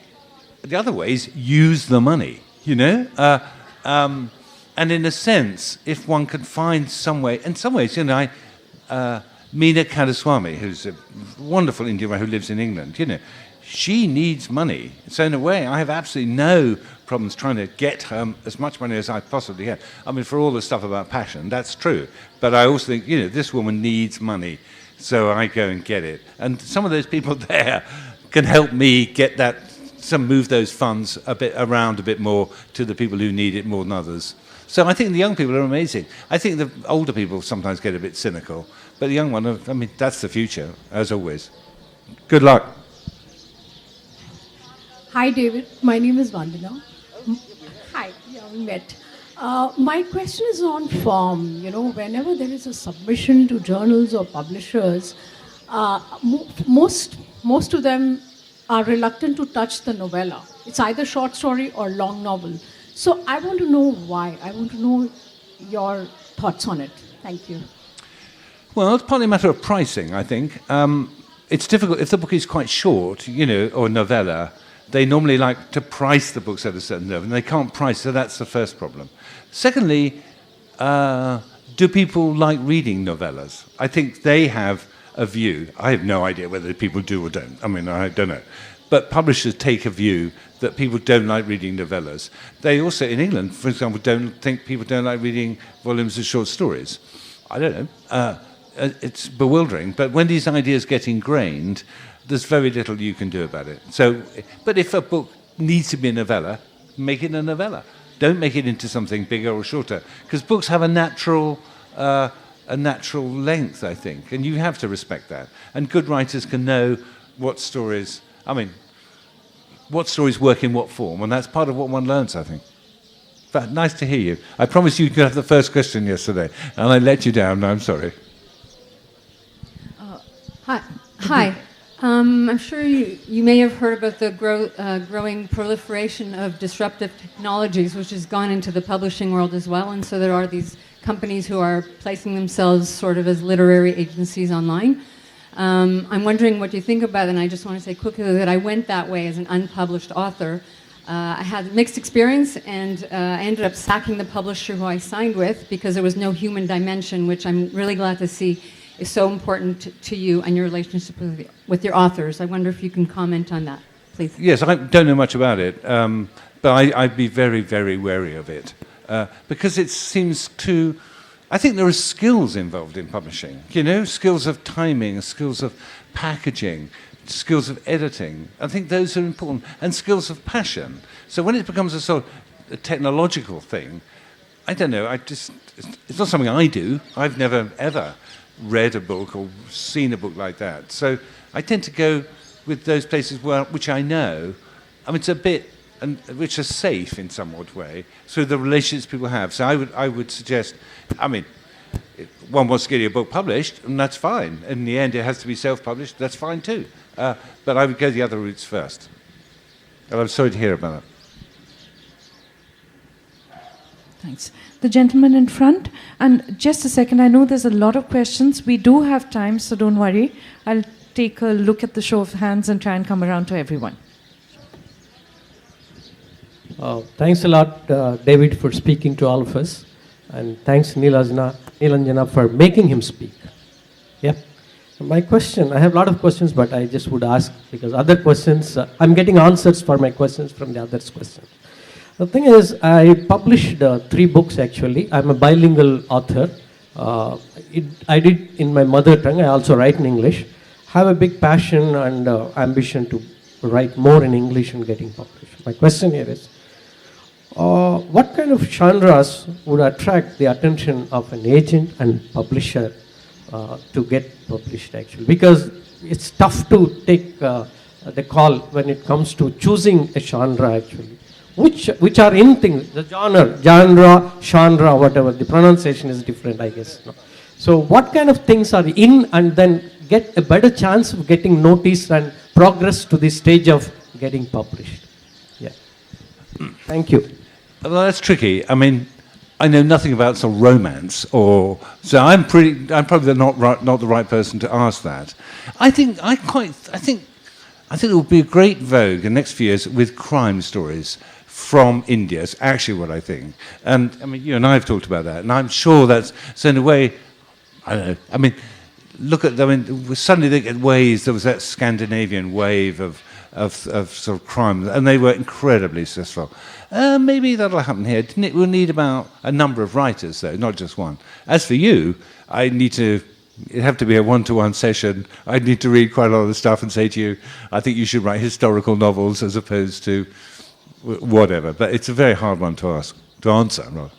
the other way is use the money, and in a sense, if one can find some way, in some ways, Meena Kandasamy, who's a wonderful Indian writer who lives in England, she needs money. So in a way, I have absolutely no problems trying to get her as much money as I possibly can. I mean, for all the stuff about passion, that's true. But I also think, this woman needs money. So I go and get it. And some of those people there can help me get that, move those funds a bit more to the people who need it more than others. So I think the young people are amazing. I think the older people sometimes get a bit cynical. But the young one, that's the future, as always. Good luck. Hi, David. My name is Vandana. Hi, we met. My question is on form. Whenever there is a submission to journals or publishers, most of them are reluctant to touch the novella. It's either short story or long novel. So I want to know why. I want to know your thoughts on it. Thank you. Well, it's partly a matter of pricing, I think. It's difficult if the book is quite short, or novella. They normally like to price the books at a certain level, and they can't price, so that's the first problem. Secondly, do people like reading novellas? I think they have a view. I have no idea whether people do or don't. I don't know. But publishers take a view that people don't like reading novellas. They also, in England, for example, people don't like reading volumes of short stories. I don't know. It's bewildering. But when these ideas get ingrained, there's very little you can do about it. So, but if a book needs to be a novella, make it a novella. Don't make it into something bigger or shorter, because books have a natural length, I think, and you have to respect that. And good writers can know what stories work in what form, and that's part of what one learns, I think. But nice to hear you. I promised you could have the first question yesterday, and I let you down. I'm sorry. Hi. I'm sure you may have heard about the growing proliferation of disruptive technologies, which has gone into the publishing world as well. And so there are these companies who are placing themselves sort of as literary agencies online. I'm wondering what you think about it, and I just want to say quickly that I went that way as an unpublished author. I had mixed experience, and I ended up sacking the publisher who I signed with because there was no human dimension, which I'm really glad to see is so important to you and your relationship with your authors. I wonder if you can comment on that, please. Yes, I don't know much about it, but I'd be very, very wary of it because it seems to... I think there are skills involved in publishing, skills of timing, skills of packaging, skills of editing. I think those are important, and skills of passion. So when it becomes a sort of technological thing, I don't know, it's not something I do. I've never, ever read a book or seen a book like that. So I tend to go with those places which I know. I mean, it's a bit, and which are safe in some odd way, through the relationships people have. So I would suggest, I mean, if one wants to get your book published, and that's fine. In the end, it has to be self-published, that's fine too. But I would go the other routes first. And I'm sorry to hear about that. Thanks. The gentleman in front. And just a second, I know there's a lot of questions. We do have time, so don't worry. I'll take a look at the show of hands and try and come around to everyone. Thanks a lot, David, for speaking to all of us. And thanks, Nilanjana, for making him speak. Yeah. My question, I have a lot of questions, but I just would ask, because other questions, I'm getting answers for my questions from the others' questions. The thing is, I published 3 books actually. I'm a bilingual author. I did in my mother tongue. I also write in English. Have a big passion and ambition to write more in English and getting published. My question here is, what kind of genres would attract the attention of an agent and publisher to get published actually? Because it's tough to take the call when it comes to choosing a genre actually. Which are in things, the genre, whatever, the pronunciation is different, I guess. No? So what kind of things are in, and then get a better chance of getting noticed and progress to the stage of getting published? Yeah. Thank you. Well, that's tricky. I mean, I know nothing about sort of romance, so I'm probably not the right person to ask that. I think it will be a great vogue in the next few years with crime stories from India. It's actually what I think. And I mean, you and I have talked about that, and I'm sure that's, so in a way, I don't know, I mean, suddenly they get waves, there was that Scandinavian wave of sort of crime, and they were incredibly successful. Maybe that'll happen here. We'll need about a number of writers, though, not just one. As for you, it'd have to be a one-to-one session. I'd need to read quite a lot of the stuff and say to you, I think you should write historical novels as opposed to whatever. But it's a very hard one to answer. Rather.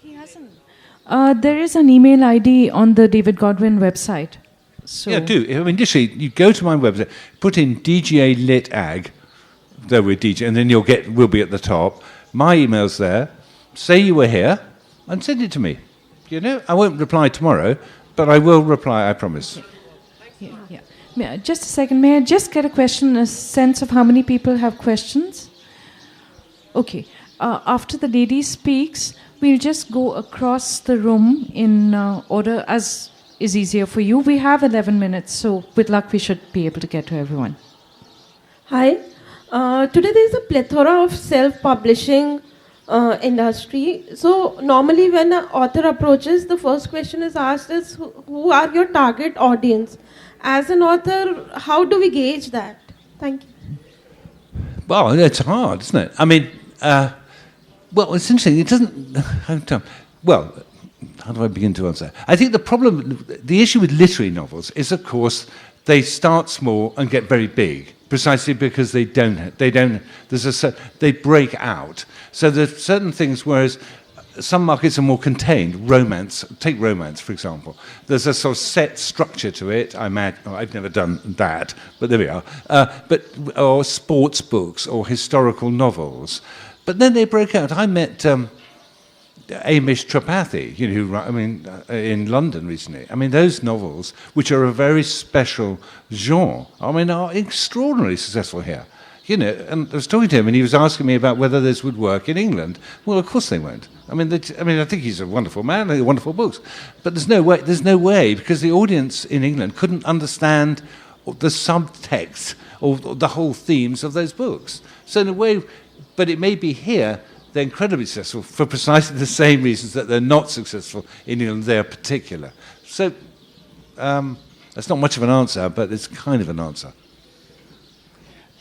He hasn't. There is an email ID on the David Godwin website. So yeah, do. I mean, literally, you go to my website, put in DGA Lit Ag, there we're DJ, and then we'll be at the top. My email's there. Say you were here, and send it to me. You know, I won't reply tomorrow, but I will reply, I promise. Yeah. Just a second. May I just get a sense of how many people have questions? Okay. After the lady speaks, we'll just go across the room in order as is easier for you. We have 11 minutes, so with luck we should be able to get to everyone. Hi. Today there is a plethora of self-publishing industry. So normally when an author approaches, the first question is asked is, who are your target audience? As an author, how do we gauge that? Thank you. Well, it's hard, isn't it? I mean, well, it's interesting. It doesn't... Well, how do I begin to answer? I think the issue with literary novels is, of course, they start small and get very big, precisely because they break out. So there's certain things, whereas some markets are more contained. Romance, take romance, for example. There's a sort of set structure to it. I've never done that, but there we are. Or sports books or historical novels. But then they break out. I met Amish Tripathi, in London recently. I mean, those novels, which are a very special genre, are extraordinarily successful here. And I was talking to him, and he was asking me about whether this would work in England. Well, of course they won't. I think he's a wonderful man, and wonderful books, but there's no way, because the audience in England couldn't understand the subtext or the whole themes of those books. So in a way, but it may be here, they're incredibly successful for precisely the same reasons that they're not successful in England. They're particular. So that's not much of an answer, but it's kind of an answer.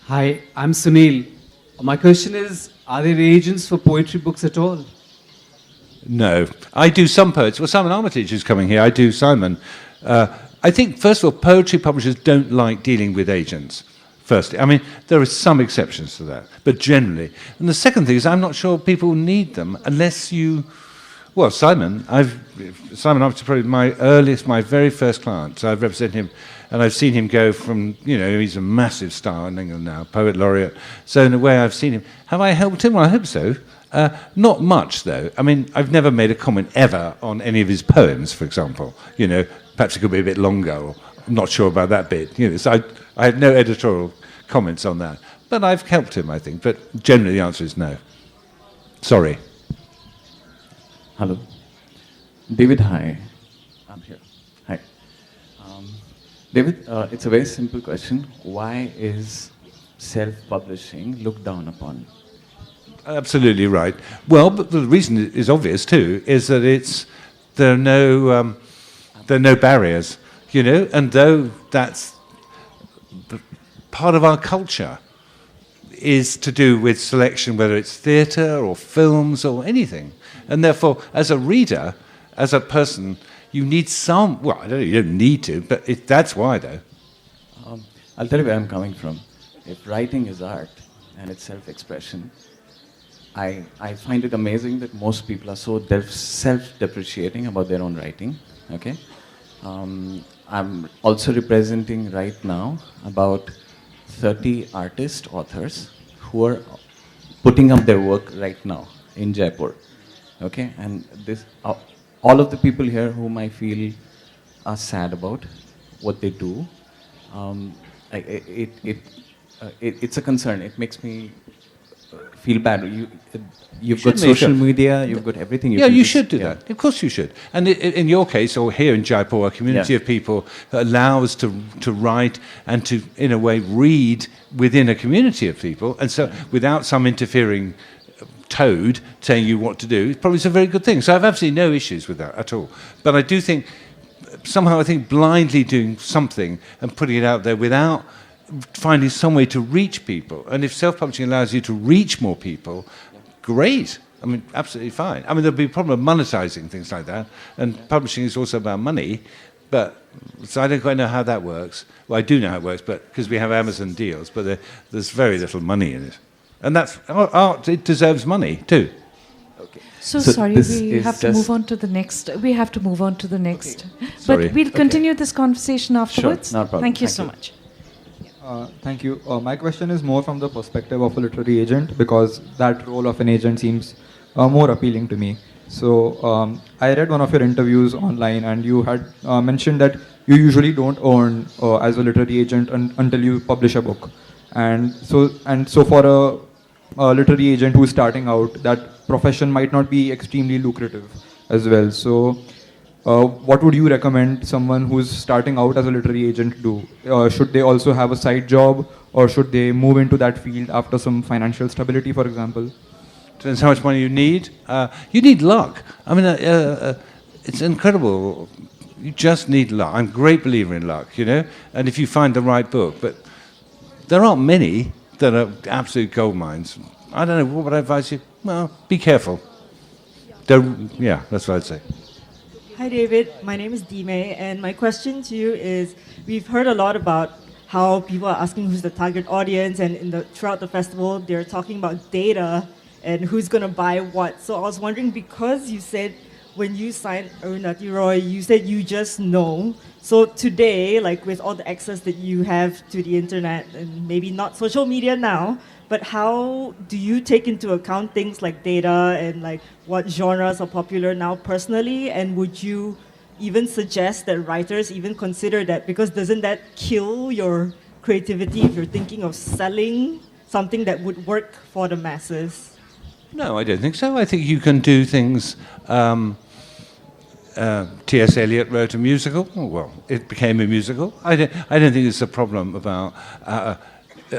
Hi, I'm Sunil. My question is, are there agents for poetry books at all? No. I do some poets. Well, Simon Armitage is coming here. I do Simon. I think, first of all, poetry publishers don't like dealing with agents. Firstly, there are some exceptions to that, but generally. And the second thing is, I'm not sure people need them unless you Well, Simon Armitage is probably my very first client. So I've represented him, and I've seen him go from, he's a massive star in England now, Poet Laureate. So in a way, I've seen him. Have I helped him? Well, I hope so. Not much, though. I mean, I've never made a comment ever on any of his poems, for example. Perhaps it could be a bit longer, or I'm not sure about that bit. So I have no editorial comments on that. But I've helped him, I think. But generally, the answer is no. Sorry. Hello. David, hi. I'm here. Hi. David, it's a very simple question. Why is self-publishing looked down upon? Absolutely right. Well, but the reason is obvious too, is that there are no barriers, and though that's part of our culture is to do with selection, whether it's theatre or films or anything. And therefore, as a reader, as a person, you need some, well, you don't need to, but that's why, though. I'll tell you where I'm coming from. If writing is art and it's self-expression, I find it amazing that most people are so self-depreciating about their own writing, okay? I'm also representing right now about 30 artist authors who are putting up their work right now in Jaipur. Okay, and this all of the people here whom I feel are sad about what they do. It's a concern. It makes me feel bad. You've got social media. You've got everything. You should do that. Of course, you should. And in your case, or here in Jaipur, a community of people allow us to write and to, in a way, read within a community of people, and so without some interfering toad telling you what to do, probably is a very good thing. So I have absolutely no issues with that at all. But I do think, somehow I think blindly doing something and putting it out there without finding some way to reach people. And if self-publishing allows you to reach more people, great. I mean, absolutely fine. I mean, there'll be a problem of monetizing things like that. And publishing is also about money. But, so I don't quite know how that works. Well, I do know how it works, but because we have Amazon deals, but there's very little money in it. And that's art. It deserves money too. Okay. So sorry, we have to move on to the next. We have to move on to the next. Okay. But we'll continue this conversation afterwards. Sure, no problem. Thank you so much. Thank you. My question is more from the perspective of a literary agent, because that role of an agent seems more appealing to me. So I read one of your interviews online, and you had mentioned that you usually don't earn as a literary agent until you publish a book. And so for a literary agent who is starting out, that profession might not be extremely lucrative as well. So what would you recommend someone who's starting out as a literary agent do? Should they also have a side job, or should they move into that field after some financial stability, for example? Depends how much money you need. You need luck. I mean, it's incredible. You just need luck. I'm a great believer in luck, and if you find the right book. But there aren't many that are absolute gold mines. I don't know, what would I advise you? Well, be careful. That's what I'd say. Hi, David. My name is Dime, and my question to you is, we've heard a lot about how people are asking who's the target audience, and throughout the festival, they're talking about data and who's going to buy what. So I was wondering, because you said when you signed Arundhati Roy, you said you just know. So today, like with all the access that you have to the internet, and maybe not social media now, but how do you take into account things like data and like what genres are popular now personally? And would you even suggest that writers even consider that? Because doesn't that kill your creativity if you're thinking of selling something that would work for the masses? No, I don't think so. I think you can do things. T.S. Eliot wrote a musical. Oh, well, it became a musical. I don't think it's a problem about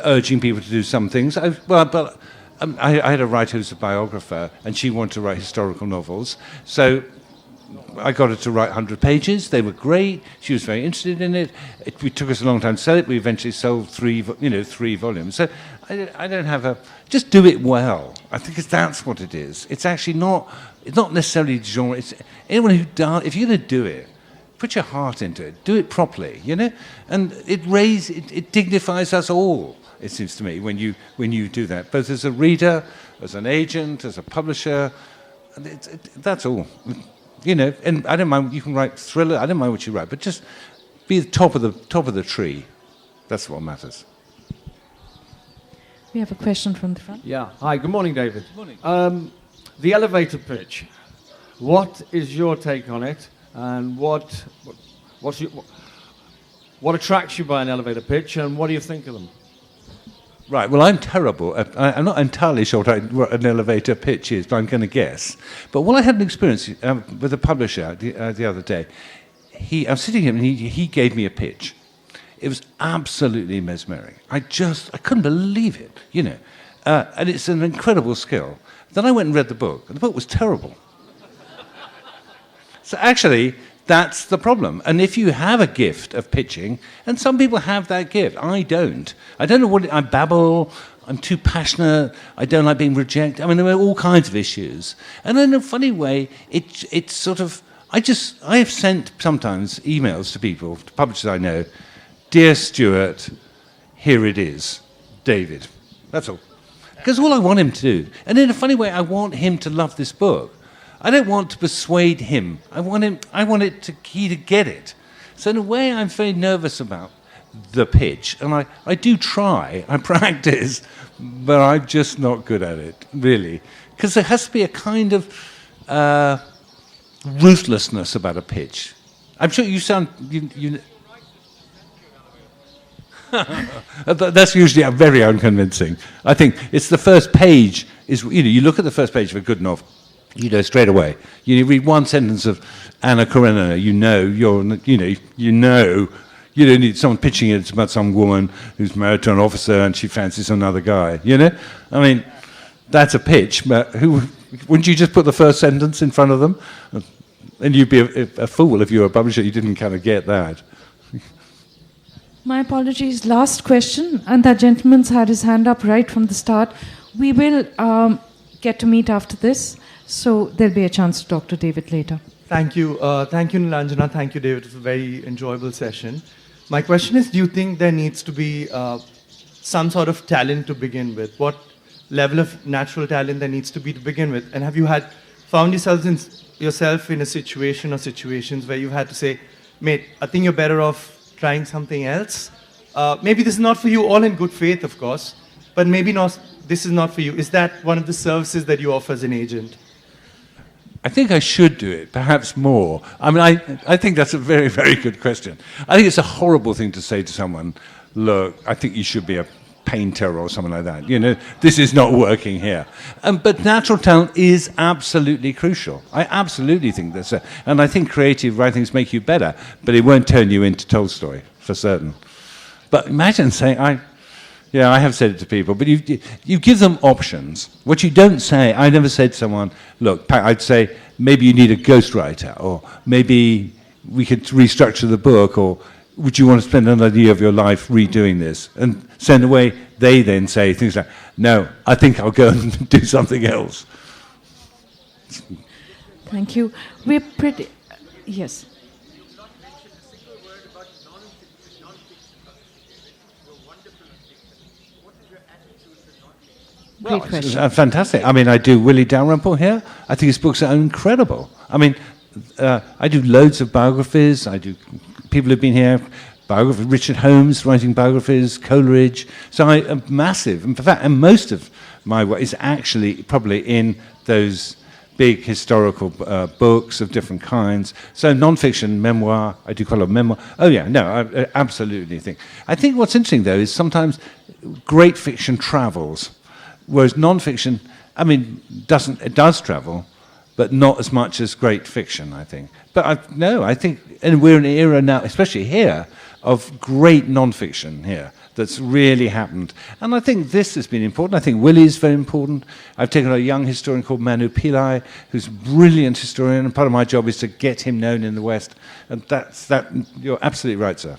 urging people to do some things. I had a writer who's a biographer, and she wanted to write historical novels. So I got her to write 100 pages. They were great. She was very interested in it. It took us a long time to sell it. We eventually sold 3 volumes. So I don't have a... Just do it well. I think that's what it is. It's actually not... It's not necessarily genre. It's anyone who does... If you're going to do it, put your heart into it. Do it properly, And it dignifies us all, it seems to me, when you do that. Both as a reader, as an agent, as a publisher, That's all. You know, and I don't mind, you can write thriller, I don't mind what you write, but just be the top of the tree. That's what matters. We have a question from the front. Yeah. Hi, good morning, David. Good morning. The elevator pitch. What is your take on it, and what attracts you by an elevator pitch, and what do you think of them? Right, well, I'm terrible. I'm not entirely sure what an elevator pitch is, but I'm going to guess. But what I had an experience with a publisher the other day, I was sitting here and he gave me a pitch. It was absolutely mesmeric. I couldn't believe it, you know. And it's an incredible skill. Then I went and read the book, and the book was terrible. So actually, that's the problem. And if you have a gift of pitching, and some people have that gift, I don't. I don't know I babble, I'm too passionate, I don't like being rejected. I mean, there are all kinds of issues. And in a funny way, it's sort of, I have sent sometimes emails to people, to publishers I know, "Dear Stuart, here it is, David." That's all. Because all I want him to do, and in a funny way, I want him to love this book. I don't want to persuade him. I want he to get it. So in a way, I'm very nervous about the pitch, and I do try, I practice, but I'm just not good at it, really. Because there has to be a kind of ruthlessness about a pitch. I'm sure you sound... That's usually very unconvincing. I think it's the first page, you look at the first page of a good novel, you know straight away. You read one sentence of Anna Karenina, you don't need someone pitching it about some woman who's married to an officer and she fancies another guy, you know? I mean, that's a pitch, but wouldn't you just put the first sentence in front of them? And you'd be a fool if you were a publisher, you didn't kind of get that. My apologies. Last question, and that gentleman's had his hand up right from the start. We will get to meet after this, so there'll be a chance to talk to David later. Thank you. Thank you, Nilanjana. Thank you, David. It was a very enjoyable session. My question is, do you think there needs to be some sort of talent to begin with? What level of natural talent there needs to be to begin with? And have you found yourself in a situation or situations where you've had to say, mate, I think you're better off trying something else? Maybe this is not for you, all in good faith, of course, but maybe not. This is not for you. Is that one of the services that you offer as an agent? I think I should do it, perhaps more. I mean, I think that's a very, very good question. I think it's a horrible thing to say to someone, look, I think you should be a painter or something like that. You know, this is not working here. But natural talent is absolutely crucial. I absolutely think that's it. And I think creative writings make you better, but it won't turn you into Tolstoy, for certain. But imagine saying, I have said it to people, but you give them options. What you don't say, I never said to someone, look, I'd say, maybe you need a ghostwriter, or maybe we could restructure the book, or would you want to spend another year of your life redoing this? And send away, they then say things like, no, I think I'll go and do something else. Thank you. We're pretty... Yes. Great question. It's fantastic. I mean, I do Willie Dalrymple here. I think his books are incredible. I mean, I do loads of biographies. I do people who've been here, biography, Richard Holmes writing biographies, Coleridge. So I am massive. In fact, and most of my work is actually probably in those big historical books of different kinds. So non-fiction, memoir, I do quite a lot of memoir. Oh yeah, no, I absolutely think. I think what's interesting though is sometimes great fiction travels. Whereas non-fiction, I mean, it does travel, but not as much as great fiction, I think. But I think, and we're in an era now, especially here, of great non-fiction here that's really happened. And I think this has been important. I think Willie's very important. I've taken a young historian called Manu Pillai, who's a brilliant historian, and part of my job is to get him known in the West. And you're absolutely right, sir.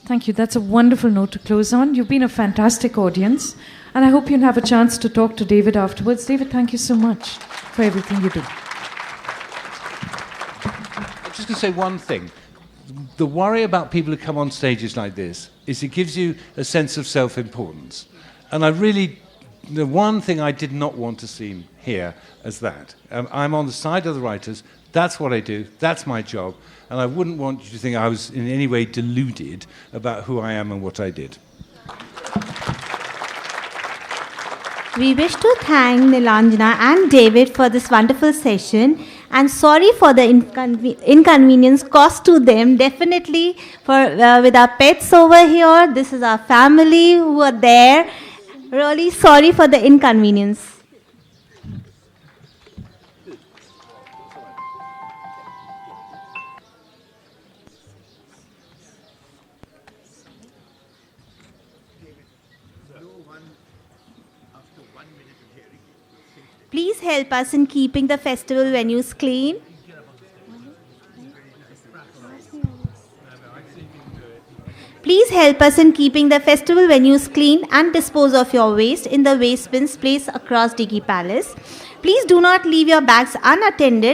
Thank you. That's a wonderful note to close on. You've been a fantastic audience. And I hope you'll have a chance to talk to David afterwards. David, thank you so much for everything you do. I'm just going to say one thing. The worry about people who come on stages like this is it gives you a sense of self-importance. And I really the one thing I did not want to seem here as that. I'm on the side of the writers. That's what I do. That's my job. And I wouldn't want you to think I was in any way deluded about who I am and what I did. We wish to thank Nilanjana and David for this wonderful session, and sorry for the inconvenience caused to them. Definitely with our pets over here, this is our family who are there. Really sorry for the inconvenience. Please help us in keeping the festival venues clean. Please help us in keeping the festival venues clean and dispose of your waste in the waste bins placed across Diggy Palace. Please do not leave your bags unattended